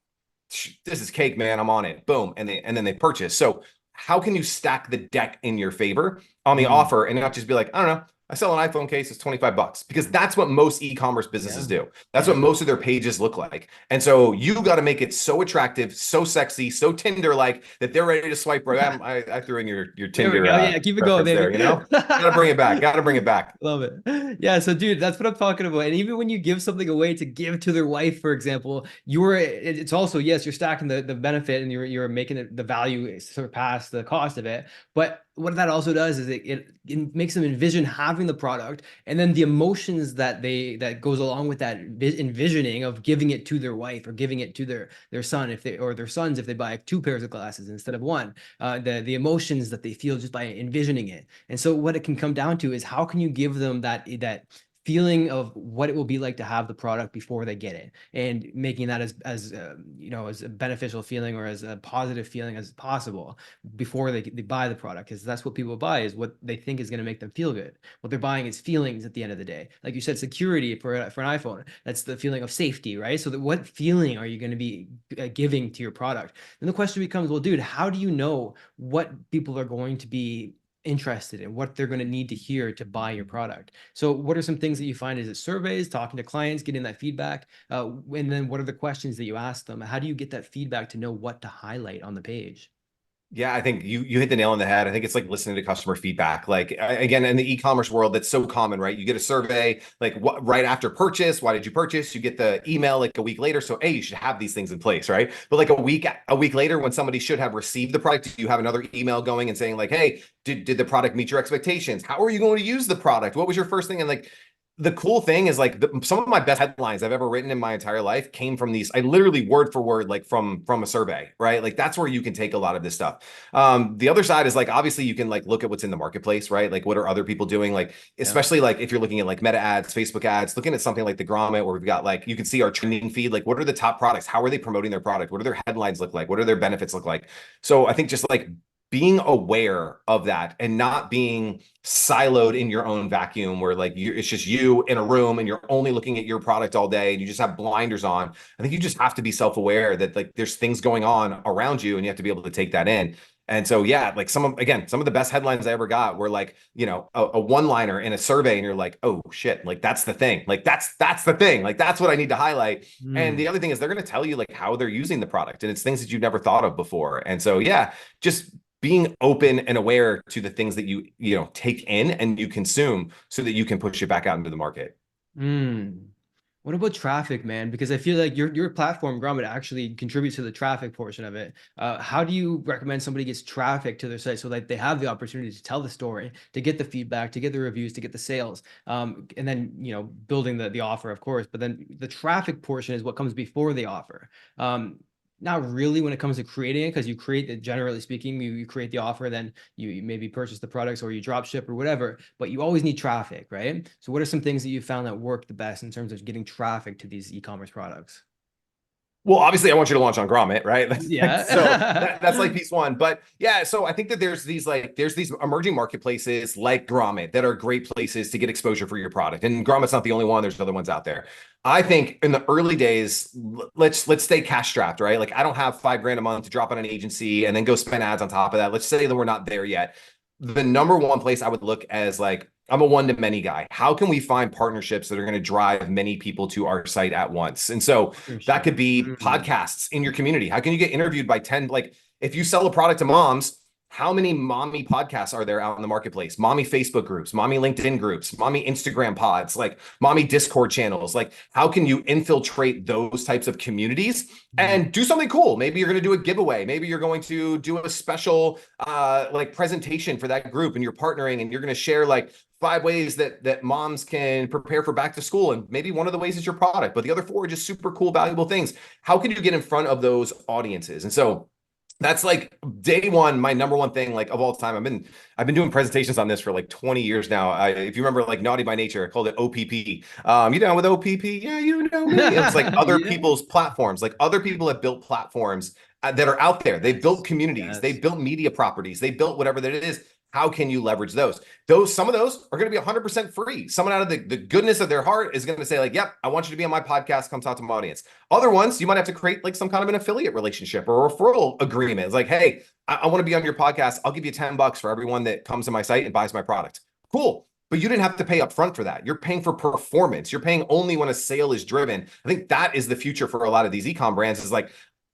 this is cake, man. I'm on it. Boom. And then they purchase. So how can you stack the deck in your favor on the offer and not just be like, I don't know, I sell an iPhone case, it's $25, because that's what most e-commerce businesses do. That's what most of their pages look like. And so you got to make it so attractive, so sexy, so Tinder-like that they're ready to swipe right. I threw in your Tinder. Yeah, keep it going, baby. There, gotta bring it back. Gotta bring it back. Love it. Yeah. So, dude, that's what I'm talking about. And even when you give something away to give to their wife, for example, it's also, yes, you're stacking the benefit and you're making the value surpass the cost of it. But what that also does is it makes them envision having the product, and then the emotions that goes along with that envisioning of giving it to their wife or giving it to their son or their sons if they buy 2 pairs of glasses instead of 1. The emotions that they feel just by envisioning it. And so what it can come down to is how can you give them that feeling of what it will be like to have the product before they get it, and making that as a beneficial feeling or as a positive feeling as possible before they buy the product, because that's what people buy, is what they think is going to make them feel good. What they're buying is feelings at the end of the day. Like you said, security for an iPhone, that's the feeling of safety, right? So what feeling are you going to be giving to your product? Then the question becomes, well, dude, how do you know what people are going to be interested in, what they're going to need to hear to buy your product? So what are some things that you find? Is it surveys, talking to clients, getting that feedback? And then what are the questions that you ask them? How do you get that feedback to know what to highlight on the page? Yeah, I think you hit the nail on the head. I think it's like listening to customer feedback. Like again, in the e-commerce world, that's so common, right? You get a survey like right after purchase. Why did you purchase? You get the email like a week later. So, hey, you should have these things in place, right? But like a week later, when somebody should have received the product, you have another email going and saying like, hey, did the product meet your expectations? How are you going to use the product? What was your first thing? And like, the cool thing is like some of my best headlines I've ever written in my entire life came from these. I literally word for word, like from a survey, right? Like that's where you can take a lot of this stuff. The other side is like, obviously you can like look at what's in the marketplace, right? Like what are other people doing? Like, especially like if you're looking at like meta ads, Facebook ads, looking at something like the Grommet, where we've got like, you can see our trending feed. Like what are the top products? How are they promoting their product? What do their headlines look like? What do their benefits look like? So I think just like being aware of that and not being siloed in your own vacuum where like it's just you in a room and you're only looking at your product all day and you just have blinders on. I think you just have to be self-aware that like there's things going on around you and you have to be able to take that in. And so, yeah, like some of the best headlines I ever got were like, a one-liner in a survey and you're like, oh shit, like that's the thing. Like that's the thing. Like that's what I need to highlight. And the other thing is they're going to tell you like how they're using the product, and it's things that you've never thought of before. And so, yeah, just being open and aware to the things that you take in and you consume so that you can push it back out into the market. Mm. What about traffic, man? Because I feel like your platform, Grommet, actually contributes to the traffic portion of it. How do you recommend somebody gets traffic to their site so that they have the opportunity to tell the story, to get the feedback, to get the reviews, to get the sales, and then building the offer, of course. But then the traffic portion is what comes before the offer. Not really when it comes to creating it, because you create it, generally speaking, you create the offer, then you maybe purchase the products or you drop ship or whatever, but you always need traffic, right? So what are some things that you found that work the best in terms of getting traffic to these e-commerce products? Well, obviously, I want you to launch on Grommet, right? So Yeah. that's like piece one. But yeah, so I think that there's these emerging marketplaces like Grommet that are great places to get exposure for your product. And Grommet's not the only one. There's other ones out there. I think in the early days, let's stay cash strapped, right? Like I don't have $5,000 a month to drop on an agency and then go spend ads on top of that. Let's say that we're not there yet. The number one place I would look as like, I'm a one-to-many guy. How can we find partnerships that are going to drive many people to our site at once? And so that could be podcasts in your community. How can you get interviewed by 10? Like if you sell a product to moms, how many mommy podcasts are there out in the marketplace? Mommy Facebook groups, mommy LinkedIn groups, mommy Instagram pods, like mommy Discord channels. Like how can you infiltrate those types of communities and do something cool? Maybe you're going to do a giveaway. Maybe you're going to do a special like presentation for that group and you're partnering and you're going to share like 5 ways that moms can prepare for back to school. And maybe one of the ways is your product, but the other 4 are just super cool, valuable things. How can you get in front of those audiences? And so that's like day one, my number one thing, like of all time. I've been doing presentations on this for like 20 years now. If you remember like Naughty by Nature, I called it OPP. You know, with OPP, yeah, you know me. It's like other people's platforms, like other people have built platforms that are out there. They've built communities, they've built media properties, they built whatever that it is. How can you leverage those? Some of those are going to be 100% free. Someone out of the goodness of their heart is going to say like, yep, I want you to be on my podcast. Come talk to my audience. Other ones, you might have to create like some kind of an affiliate relationship or a referral agreement. It's like, hey, I want to be on your podcast. I'll give you $10 for everyone that comes to my site and buys my product. Cool. But you didn't have to pay up front for that. You're paying for performance. You're paying only when a sale is driven. I think that is the future for a lot of these e-com brands is like,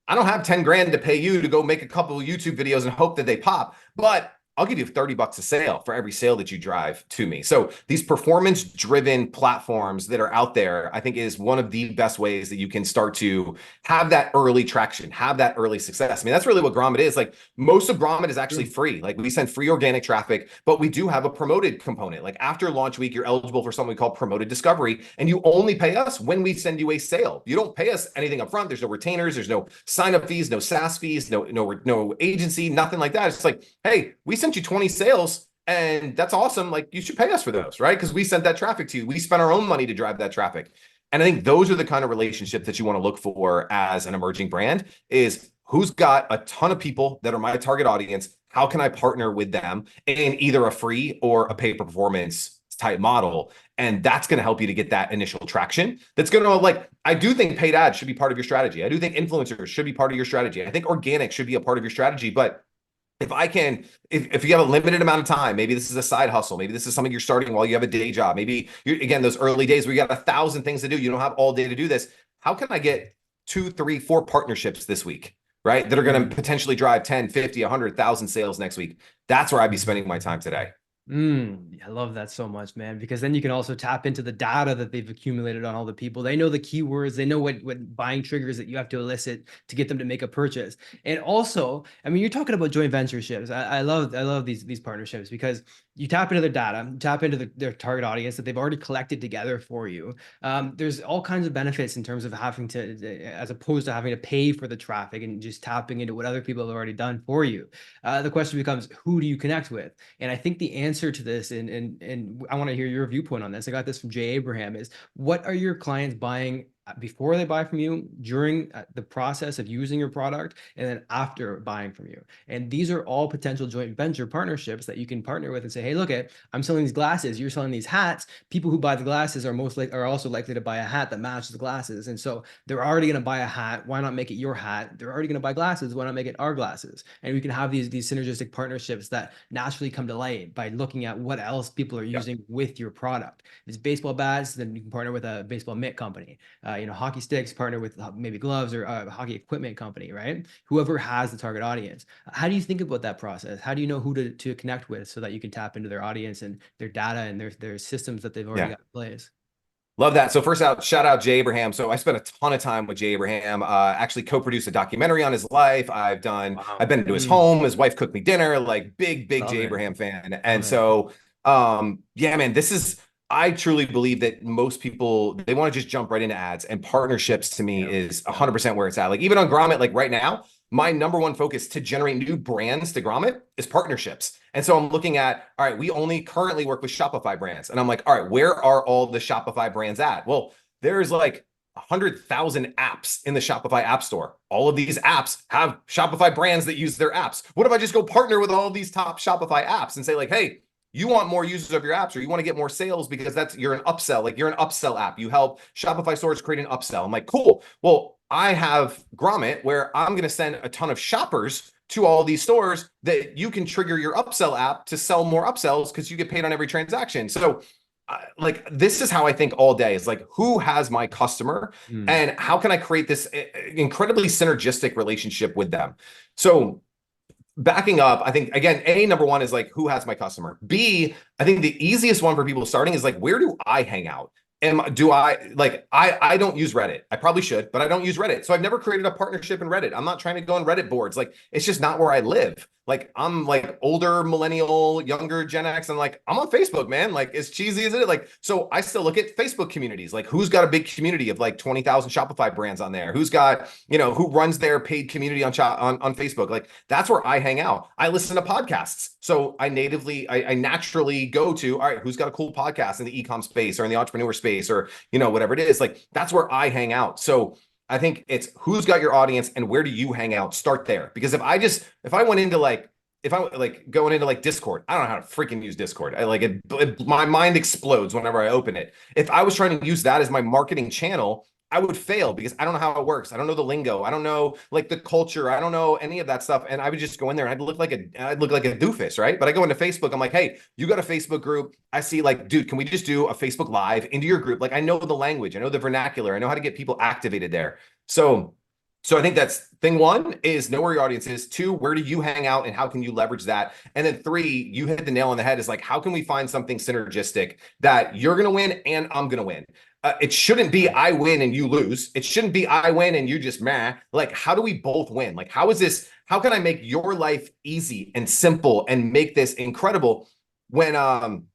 I don't have 10 grand to pay you to go make a couple of YouTube videos and hope that they pop, but I'll give you $30 a sale for every sale that you drive to me. So these performance-driven platforms that are out there, I think is one of the best ways that you can start to have that early traction, have that early success. I mean, that's really what Grommet is. Like most of Grommet is actually free. Like we send free organic traffic, but we do have a promoted component. Like after launch week, you're eligible for something we call promoted discovery, and you only pay us when we send you a sale. You don't pay us anything up front. There's no retainers, there's no sign-up fees, no SaaS fees, no agency, nothing like that. It's just like, hey, we sent you 20 sales and that's awesome. Like you should pay us for those, right? Because we sent that traffic to you. We spent our own money to drive that traffic. And I think those are the kind of relationships that you want to look for as an emerging brand is who's got a ton of people that are my target audience. How can I partner with them in either a free or a pay per performance type model? And that's going to help you to get that initial traction. That's going to like, I do think paid ads should be part of your strategy. I do think influencers should be part of your strategy. I think organic should be a part of your strategy, but if you have a limited amount of time, maybe this is a side hustle, maybe this is something you're starting while you have a day job, maybe again, those early days where you got 1,000 things to do, you don't have all day to do this. How can I get 2, 3, 4 partnerships this week, right? That are going to potentially drive 10, 50, 100,000 sales next week. That's where I'd be spending my time today. I love that so much, man, because then you can also tap into the data that they've accumulated on all the people. They know the keywords, they know what buying triggers that you have to elicit to get them to make a purchase. And also, I mean, you're talking about joint ventureships. I love these partnerships because you tap into their data, you tap into their target audience that they've already collected together for you. There's all kinds of benefits in terms of having to, as opposed to having to pay for the traffic and just tapping into what other people have already done for you. The question becomes, who do you connect with? And I think the answer to this, and I want to hear your viewpoint on this. I got this from Jay Abraham, is what are your clients buying before they buy from you, during the process of using your product, and then after buying from you? And these are all potential joint venture partnerships that you can partner with and say, hey, look, I'm selling these glasses, you're selling these hats. People who buy the glasses are also likely to buy a hat that matches the glasses. And so they're already going to buy a hat. Why not make it your hat? They're already going to buy glasses. Why not make it our glasses? And we can have these synergistic partnerships that naturally come to light by looking at what else people are using with your product. If it's baseball bats, then you can partner with a baseball mitt company. hockey sticks, partner with maybe gloves, or a hockey equipment company, right? Whoever has the target audience. How do you think about that process? How do you know who to connect with so that you can tap into their audience and their data and their systems that they've already got in place? Love that. So first out, shout out Jay Abraham. So I spent a ton of time with Jay Abraham. Actually co-produced a documentary on his life. I've been to his home. His wife cooked me dinner. Like big Jay Abraham fan. And so, yeah, man, I truly believe that most people, they want to just jump right into ads, and partnerships to me is 100% where it's at. Like even on Grommet, like right now, my number one focus to generate new brands to Grommet is partnerships. And so I'm looking at, all right, we only currently work with Shopify brands. And I'm like, all right, where are all the Shopify brands at? Well, there's like 100,000 apps in the Shopify app store. All of these apps have Shopify brands that use their apps. What if I just go partner with all of these top Shopify apps and say like, hey, you want more users of your apps, or you want to get more sales because you're an upsell, like you're an upsell app. You help Shopify stores create an upsell. I'm like, cool. Well, I have Grommet where I'm going to send a ton of shoppers to all these stores that you can trigger your upsell app to sell more upsells because you get paid on every transaction. So like, this is how I think all day is like, who has my customer and how can I create this incredibly synergistic relationship with them? So backing up, I think, again, number one is like, who has my customer? B, I think the easiest one for people starting is like, where do I hang out? I don't use Reddit. I probably should, but I don't use Reddit. So I've never created a partnership in Reddit. I'm not trying to go on Reddit boards. Like, it's just not where I live. Like, I'm like older millennial, younger Gen X. And like, I'm on Facebook, man. Like, as cheesy as it is. Like, so I still look at Facebook communities. Like, who's got a big community of like 20,000 Shopify brands on there? Who's got, who runs their paid community on Facebook? Like, that's where I hang out. I listen to podcasts. So I naturally go to, all right, who's got a cool podcast in the e-com space or in the entrepreneur space or, whatever it is. Like, that's where I hang out. So I think it's who's got your audience and where do you hang out? Start there. Because if I went into going into like Discord, I don't know how to freaking use Discord. My mind explodes whenever I open it. If I was trying to use that as my marketing channel, I would fail because I don't know how it works. I don't know the lingo. I don't know like the culture. I don't know any of that stuff. And I would just go in there and I'd look like a doofus, right? But I go into Facebook. I'm like, hey, you got a Facebook group. I see like, dude, can we just do a Facebook Live into your group? Like, I know the language. I know the vernacular. I know how to get people activated there. So I think that's thing one is know where your audience is. Two, where do you hang out and how can you leverage that? And then three, you hit the nail on the head is like, how can we find something synergistic that you're going to win and I'm going to win? It shouldn't be I win and you lose. It shouldn't be I win and you just meh. Like, how do we both win? Like, how can I make your life easy and simple and make this incredible when I'm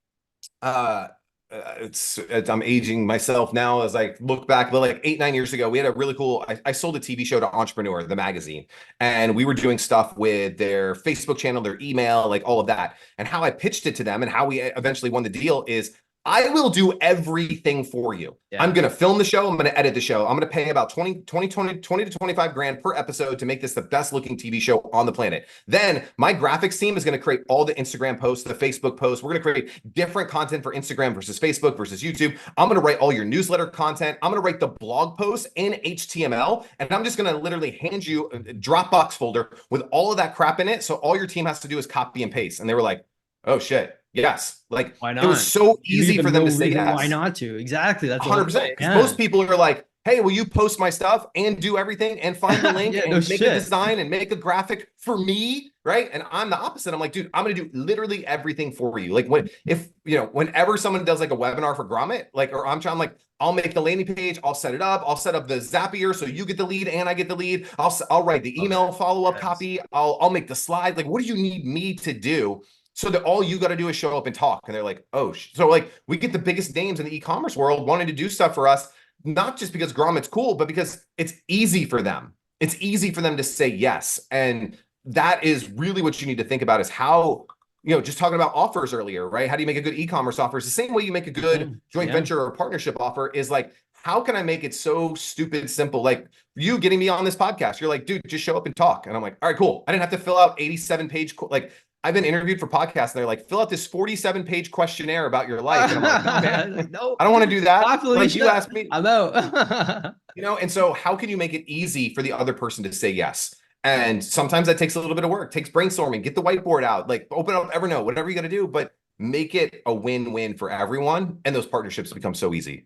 aging myself now as I look back, but like 8-9 years ago, we had a really cool, I sold a TV show to Entrepreneur, the magazine, and we were doing stuff with their Facebook channel, their email, like all of that. And how I pitched it to them and how we eventually won the deal is I will do everything for you. Yeah. I'm going to film the show. I'm going to edit the show. I'm going to pay about 20 to 25 grand per episode to make this the best looking TV show on the planet. Then my graphics team is going to create all the Instagram posts, the Facebook posts. We're going to create different content for Instagram versus Facebook versus YouTube. I'm going to write all your newsletter content. I'm going to write the blog posts in HTML. And I'm just going to literally hand you a Dropbox folder with all of that crap in it. So all your team has to do is copy and paste. And they were like, oh shit. Yes. Like, why not? It was so easy for them to say yes. Why not to? Exactly. That's 100%. Because most people are like, hey, will you post my stuff and do everything and find the link and make a design and make a graphic for me? Right. And I'm the opposite. I'm like, dude, I'm going to do literally everything for you. Like whenever someone does like a webinar for Grommet, like, or I'm like, I'll make the landing page. I'll set it up. I'll set up the Zapier so you get the lead and I get the lead. I'll write the email follow-up copy. I'll make the slide. Like, what do you need me to do? So that all you got to do is show up and talk. And they're like, oh, so like we get the biggest names in the e-commerce world wanting to do stuff for us, not just because Grommet's cool, but because it's easy for them. It's easy for them to say yes. And that is really what you need to think about is how, just talking about offers earlier, right? How do you make a good e-commerce offer? It's the same way you make a good joint venture or partnership offer is like, how can I make it so stupid simple? Like you getting me on this podcast, you're like, dude, just show up and talk. And I'm like, all right, cool. I didn't have to fill out 87 page, like I've been interviewed for podcasts and they're like, fill out this 47 page questionnaire about your life. And I'm like, no, man, no, I don't want to do that. Like you asked me. I know. And so how can you make it easy for the other person to say yes? And sometimes that takes a little bit of work, takes brainstorming, get the whiteboard out, like open up Evernote, whatever you got to do, but make it a win-win for everyone. And those partnerships become so easy.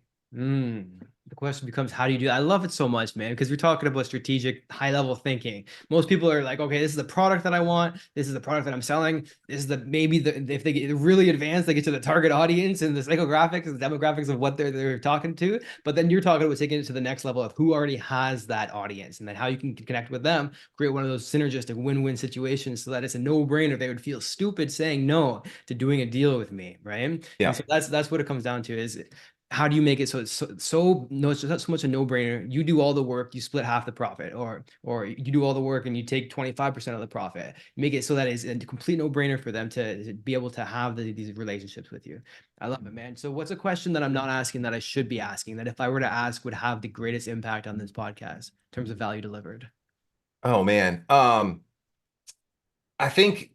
the question becomes, how do you do that? I love it so much, man, because we're talking about strategic, high level thinking. Most people are like, okay, this is the product that I want. This is the product that I'm selling. This is if they get really advanced, they get to the target audience and the psychographics and the demographics of what they're talking to. But then you're talking about taking it to the next level of who already has that audience, and then how you can connect with them, create one of those synergistic win-win situations so that it's a no-brainer. They would feel stupid saying no to doing a deal with me, right? Yeah. And so that's what it comes down to, is how do you make it so it's no, it's not so much a no-brainer. You do all the work, you split half the profit, or you do all the work and you take 25% of the profit. Make it so that it's a complete no-brainer for them to be able to have these relationships with you. I love it, man. So what's a question that I'm not asking that I should be asking, that if I were to ask would have the greatest impact on this podcast in terms of value delivered? Oh man. I think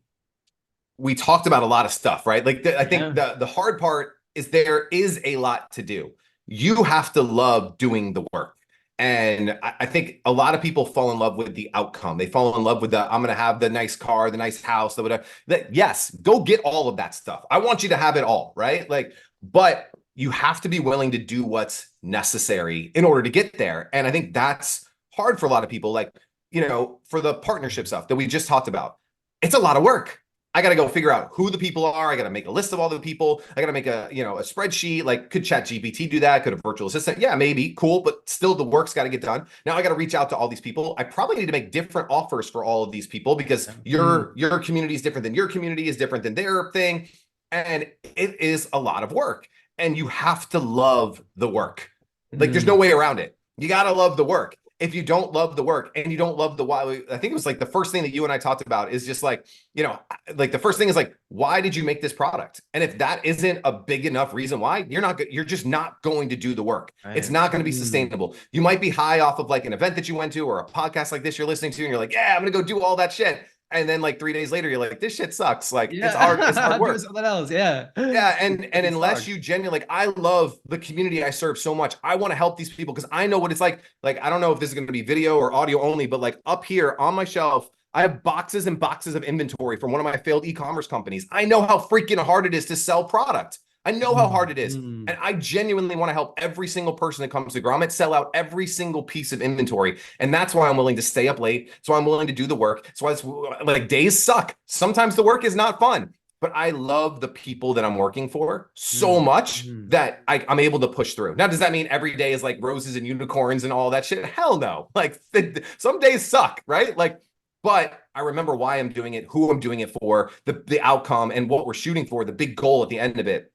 we talked about a lot of stuff, right? Like I think the hard part is there is a lot to do. You have to love doing the work. And I think a lot of people fall in love with the outcome. They fall in love with I'm going to have the nice car, the nice house, the whatever. Yes, go get all of that stuff. I want you to have it all, right? Like, but you have to be willing to do what's necessary in order to get there. And I think that's hard for a lot of people. Like, for the partnership stuff that we just talked about, it's a lot of work. I got to go figure out who the people are. I got to make a list of all the people. I got to make a spreadsheet. Like, could ChatGPT do that? Could a virtual assistant? Yeah, maybe. Cool. But still the work's got to get done. Now I got to reach out to all these people. I probably need to make different offers for all of these people because your community is different than your community is different than their thing. And it is a lot of work, and you have to love the work. Like, there's no way around it. You got to love the work. If you don't love the work and you don't love the why, I think it was like the first thing that you and I talked about is just like, like the first thing is like, why did you make this product? And if that isn't a big enough reason why, you're just not going to do the work. Right. It's not going to be sustainable. You might be high off of like an event that you went to or a podcast like this you're listening to, and you're like, yeah, I'm going to go do all that shit. And then like 3 days later, you're like, this shit sucks. Like, it's hard work. Do something else. Yeah. Yeah. And unless you genuinely, like, I love the community I serve so much. I want to help these people because I know what it's like. Like, I don't know if this is going to be video or audio only, but like up here on my shelf, I have boxes and boxes of inventory from one of my failed e-commerce companies. I know how freaking hard it is to sell product. I know how hard it is. And I genuinely want to help every single person that comes to Grommet sell out every single piece of inventory. And that's why I'm willing to stay up late. So I'm willing to do the work. So it's like, days suck. Sometimes the work is not fun, but I love the people that I'm working for so much that I'm able to push through. Now, does that mean every day is like roses and unicorns and all that shit? Hell no. Like, some days suck, right? Like, but I remember why I'm doing it, who I'm doing it for, the outcome, and what we're shooting for, the big goal at the end of it.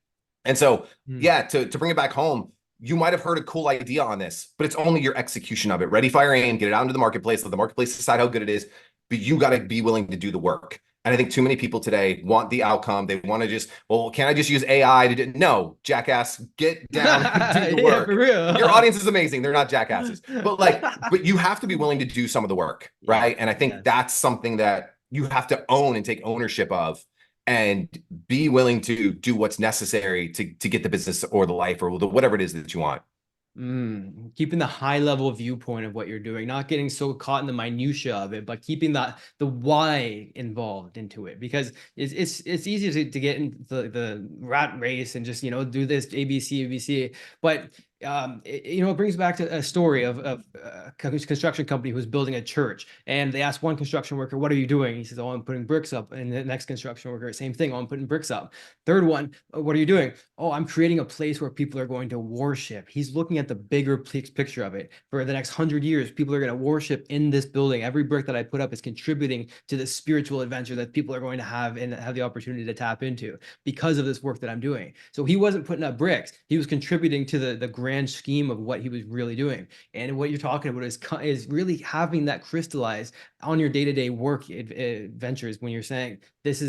And so, to bring it back home, you might have heard a cool idea on this, but it's only your execution of it. Ready, fire, aim, get it out into the marketplace, let the marketplace decide how good it is, but you got to be willing to do the work. And I think too many people today want the outcome. They want to just, well, can I just use AI to do? No, jackass, get down and do the work. For real. Your audience is amazing. They're not jackasses, but you have to be willing to do some of the work, right? And I think that's something that you have to own and take ownership of, and be willing to do what's necessary to get the business or the life or whatever it is that you want. Keeping the high level viewpoint of what you're doing, not getting so caught in the minutia of it, but keeping the why involved into it, because it's easy to get into the rat race and just do this ABC, but it brings back to a story of a construction company who's building a church, and they ask one construction worker, what are you doing? He says, oh, I'm putting bricks up. And the next construction worker, same thing, oh, I'm putting bricks up. Third one, what are you doing? Oh, I'm creating a place where people are going to worship. He's looking at the bigger picture of it. For the next 100 years, people are going to worship in this building. Every brick that I put up is contributing to the spiritual adventure that people are going to have and have the opportunity to tap into because of this work that I'm doing. So he wasn't putting up bricks. He was contributing to the grand scheme of what he was really doing. And what you're talking about is really having that crystallized on your day-to-day work adventures, when you're saying, this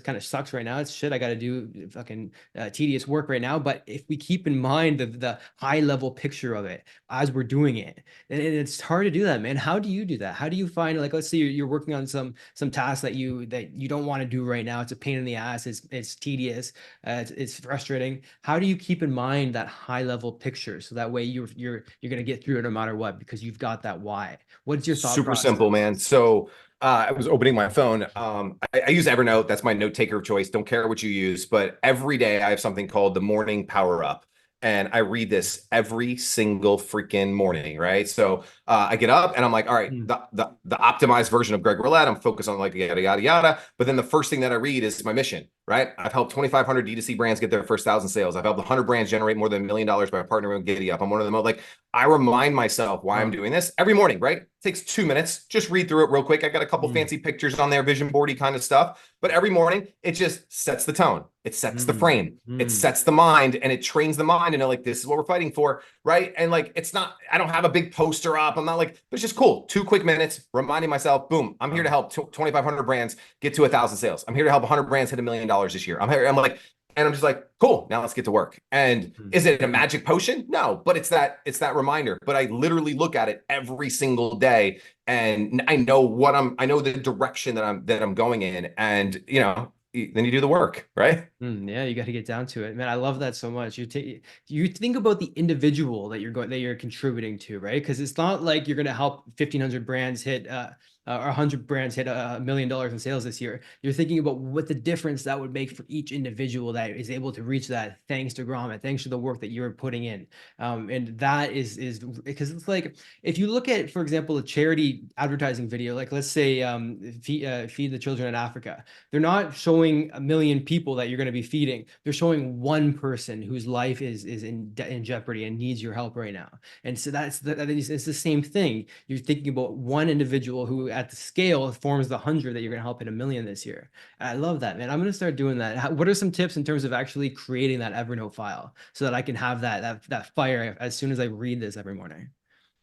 kind of sucks right now. It's shit. I got to do fucking tedious work right now. But if we keep in mind the high level picture of it as we're doing it, and it's hard to do that, man. How do you do that? How do you find, like, let's say you're working on some tasks that you don't want to do right now. It's a pain in the ass. It's tedious. It's frustrating. How do you keep in mind that high level picture, so that way you're going to get through it no matter what, because you've got that why? What's your thought Super process? Simple, man. So I was opening my phone. I use Evernote. That's my note taker of choice. Don't care what you use, but every day I have something called the morning power up. And I read this every single freaking morning, right? So I get up and I'm like, all right, the optimized version of Greg Rollett. I'm focused on like yada yada yada. But then the first thing that I read is my mission, right? I've helped 2,500 D2C brands get their first 1,000 sales. I've helped 100 brands generate more than $1 million by partnering with Giddy Up. I'm one of the most like I remind myself why I'm doing this every morning, right? It takes 2 minutes. Just read through it real quick. I got a couple fancy pictures on there, vision boardy kind of stuff. But every morning, it just sets the tone. It sets the frame. It sets the mind, and it trains the mind. And like, this is what we're fighting for, right? And like, it's not. I don't have a big poster up. I'm not like. But it's just cool. 2 quick minutes, reminding myself. Boom. I'm here to help 2,500 brands get to 1,000 sales. I'm here to help 100 brands hit $1 million this year. I'm here. I'm like. And I'm just like, cool, now let's get to work. And is it a magic potion? No, but it's that reminder. But I literally look at it every single day, and I know I know the direction that I'm going in. And you know, then you do the work, right? Yeah, you got to get down to it, man. I love that so much. You think about the individual that you're contributing to, right? Because it's not like you're going to help 1,500 brands hit or 100 brands hit $1 million in sales this year. You're thinking about what the difference that would make for each individual that is able to reach that, thanks to Grommet, thanks to the work that you're putting in. And that is because it's like, if you look at, for example, a charity advertising video, like let's say feed the children in Africa, they're not showing 1 million people that you're going to be feeding. They're showing one person whose life is in jeopardy and needs your help right now. And so it's the same thing. You're thinking about one individual who at the scale forms the 100 that you're going to help in 1 million this year. I love that, man. I'm going to start doing that. What are some tips in terms of actually creating that Evernote file so that I can have that fire as soon as I read this every morning?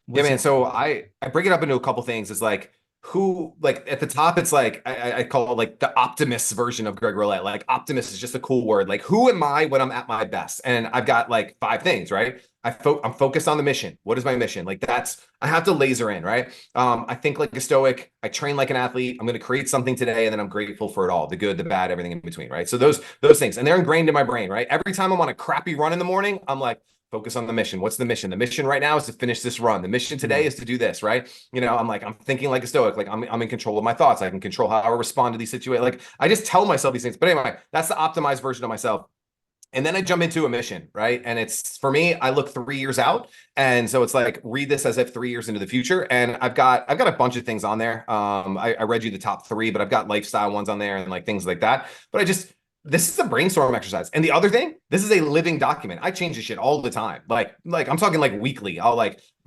Yeah, man. So I break it up into a couple things. It's like, who, like at the top, it's like I call it like the optimist version of Greg Rollett. Like, optimist is just a cool word. Like, who am I when I'm at my best? And I've got like 5 things, right? I'm focused on the mission. What is my mission? Like, I have to laser in, right? I think like a stoic. I train like an athlete. I'm going to create something today, and then I'm grateful for it all, the good, the bad, everything in between, right? So those things, and they're ingrained in my brain, right? Every time I'm on a crappy run in the morning, I'm like, focus on the mission. What's the mission? The mission right now is to finish this run. The mission today is to do this, right? You know, I'm thinking like a stoic, like I'm in control of my thoughts. I can control how I respond to these situations. Like, I just tell myself these things. But anyway, that's the optimized version of myself. And then I jump into a mission, right? And it's, for me, I look 3 years out. And so it's like, read this as if 3 years into the future. And I've got a bunch of things on there. I read you the top 3, but I've got lifestyle ones on there and like things like that. But this is a brainstorm exercise. And the other thing, this is a living document. I change this shit all the time. Like I'm talking like weekly.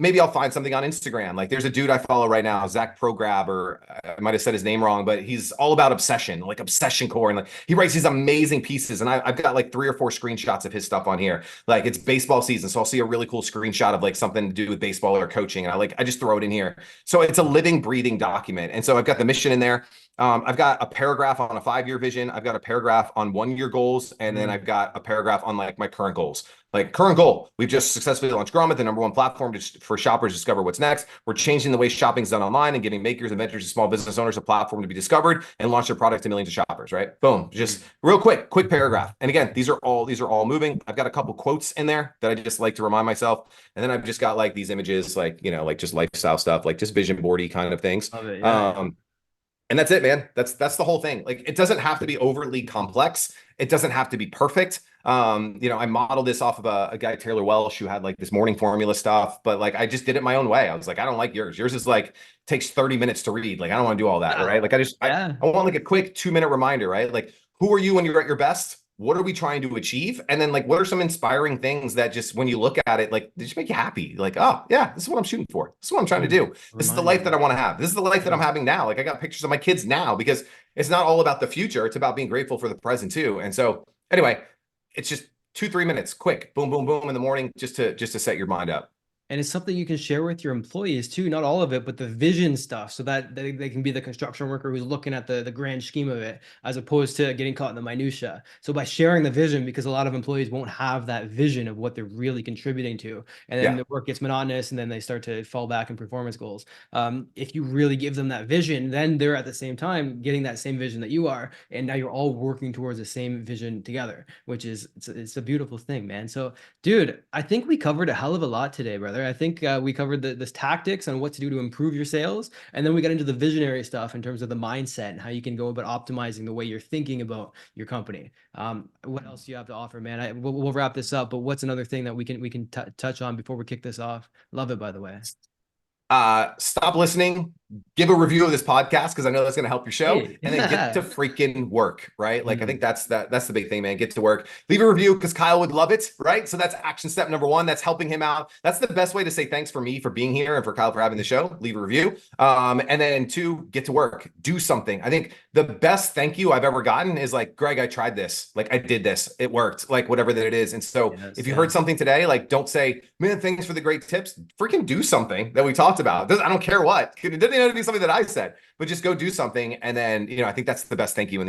Maybe I'll find something on Instagram. Like, there's a dude I follow right now, Zach Prograb, or I might have said his name wrong, but he's all about obsession, like obsession core. And like, he writes these amazing pieces. And I've got like 3 or 4 screenshots of his stuff on here. Like, it's baseball season. So I'll see a really cool screenshot of like something to do with baseball or coaching. And I just throw it in here. So it's a living, breathing document. And so I've got the mission in there. I've got a paragraph on a 5-year vision. I've got a paragraph on 1-year goals. And then I've got a paragraph on like my current goals. Like, current goal, we've just successfully launched Grommet, the #1 platform for shoppers to discover what's next. We're changing the way shopping's done online and giving makers, inventors, and small business owners a platform to be discovered and launch their product to millions of shoppers, right? Boom. Just real quick paragraph. And again, these are all moving. I've got a couple quotes in there that I just like to remind myself. And then I've just got like these images, like, you know, like just lifestyle stuff, like just vision boardy kind of things. Love it, yeah. And that's it, man. That's the whole thing. Like, it doesn't have to be overly complex. It doesn't have to be perfect. You know, I modeled this off of a guy, Taylor Welsh, who had like this morning formula stuff, but like, I just did it my own way. I was like, I don't like yours. Yours is like, takes 30 minutes to read. Like, I don't want to do all that, right? Like, I want like a quick 2-minute reminder, right? Like, who are you when you're at your best? What are we trying to achieve? And then like, what are some inspiring things that just, when you look at it, like, they just make you happy? Like, oh yeah, this is what I'm shooting for. This is what I'm trying to do. This is the life that I want to have. This is the life that I'm having now. Like, I got pictures of my kids now, because it's not all about the future. It's about being grateful for the present too. And so anyway, it's just 2-3 minutes, quick, boom, boom, boom in the morning, just to set your mind up. And it's something you can share with your employees too, not all of it, but the vision stuff, so that they can be the construction worker who's looking at the grand scheme of it, as opposed to getting caught in the minutia. So by sharing the vision, because a lot of employees won't have that vision of what they're really contributing to, and then the work gets monotonous, and then they start to fall back in performance goals. If you really give them that vision, then they're at the same time getting that same vision that you are, and now you're all working towards the same vision together, which is, it's a beautiful thing, man. So dude, I think we covered a hell of a lot today, brother. together. I think we covered this tactics on what to do to improve your sales. And then we got into the visionary stuff in terms of the mindset and how you can go about optimizing the way you're thinking about your company. What else do you have to offer, man? We'll wrap this up, but what's another thing that we can touch on before we kick this off? Love it, by the way. Stop listening, give a review of this podcast, because I know that's going to help your show, and then get to freaking work, right? Like, I think that's the big thing, man. Get to work. Leave a review because Kyle would love it, right? So that's action step number one. That's helping him out. That's the best way to say thanks for me for being here and for Kyle for having the show. Leave a review. And then two, get to work. Do something. I think the best thank you I've ever gotten is like, Greg, I tried this. Like, I did this. It worked. Like, whatever that it is. And so if you heard something today, like, don't say, man, thanks for the great tips. Freaking do something that we talked about. I don't care what. It doesn't have to be something that I said, but just go do something. And then, I think that's the best thank you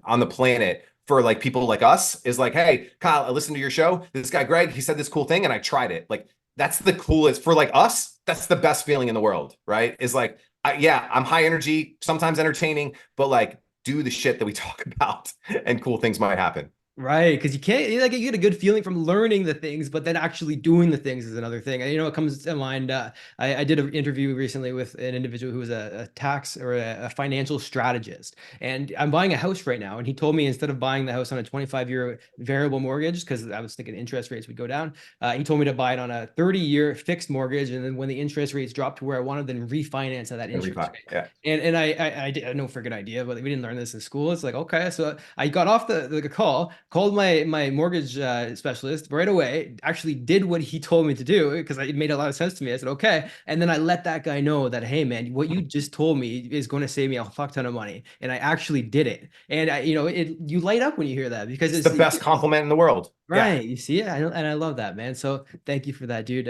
on the planet for like people like us is like, hey, Kyle, I listened to your show. This guy, Greg, he said this cool thing and I tried it. Like, that's the coolest for like us. That's the best feeling in the world, right? Is like, I'm high energy, sometimes entertaining, but like do the shit that we talk about and cool things might happen. Right, because you can't you get a good feeling from learning the things, but then actually doing the things is another thing. And it comes to mind. I did an interview recently with an individual who was a tax or a financial strategist, and I'm buying a house right now. And he told me instead of buying the house on a 25-year variable mortgage, because I was thinking interest rates would go down, he told me to buy it on a 30-year fixed mortgage, and then when the interest rates drop to where I wanted, then refinance at that interest rate. Yeah. And I had no freaking idea, but we didn't learn this in school. It's like, okay, so I got off the call. Called my mortgage specialist right away, actually did what he told me to do because it made a lot of sense to me. I said, okay. And then I let that guy know that, hey, man, what you just told me is going to save me a fuck ton of money. And I actually did it. And, you light up when you hear that because it's the best compliment in the world. Right. Yeah. You see it. And I love that, man. So thank you for that, dude.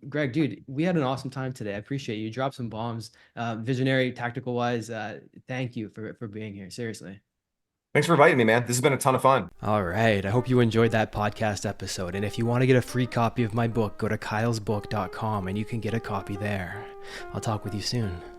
Greg, dude, we had an awesome time today. I appreciate you. Dropped some bombs, visionary, tactical wise. Thank you for being here. Seriously. Thanks for inviting me, man. This has been a ton of fun. All right. I hope you enjoyed that podcast episode. And if you want to get a free copy of my book, go to kylesbook.com and you can get a copy there. I'll talk with you soon.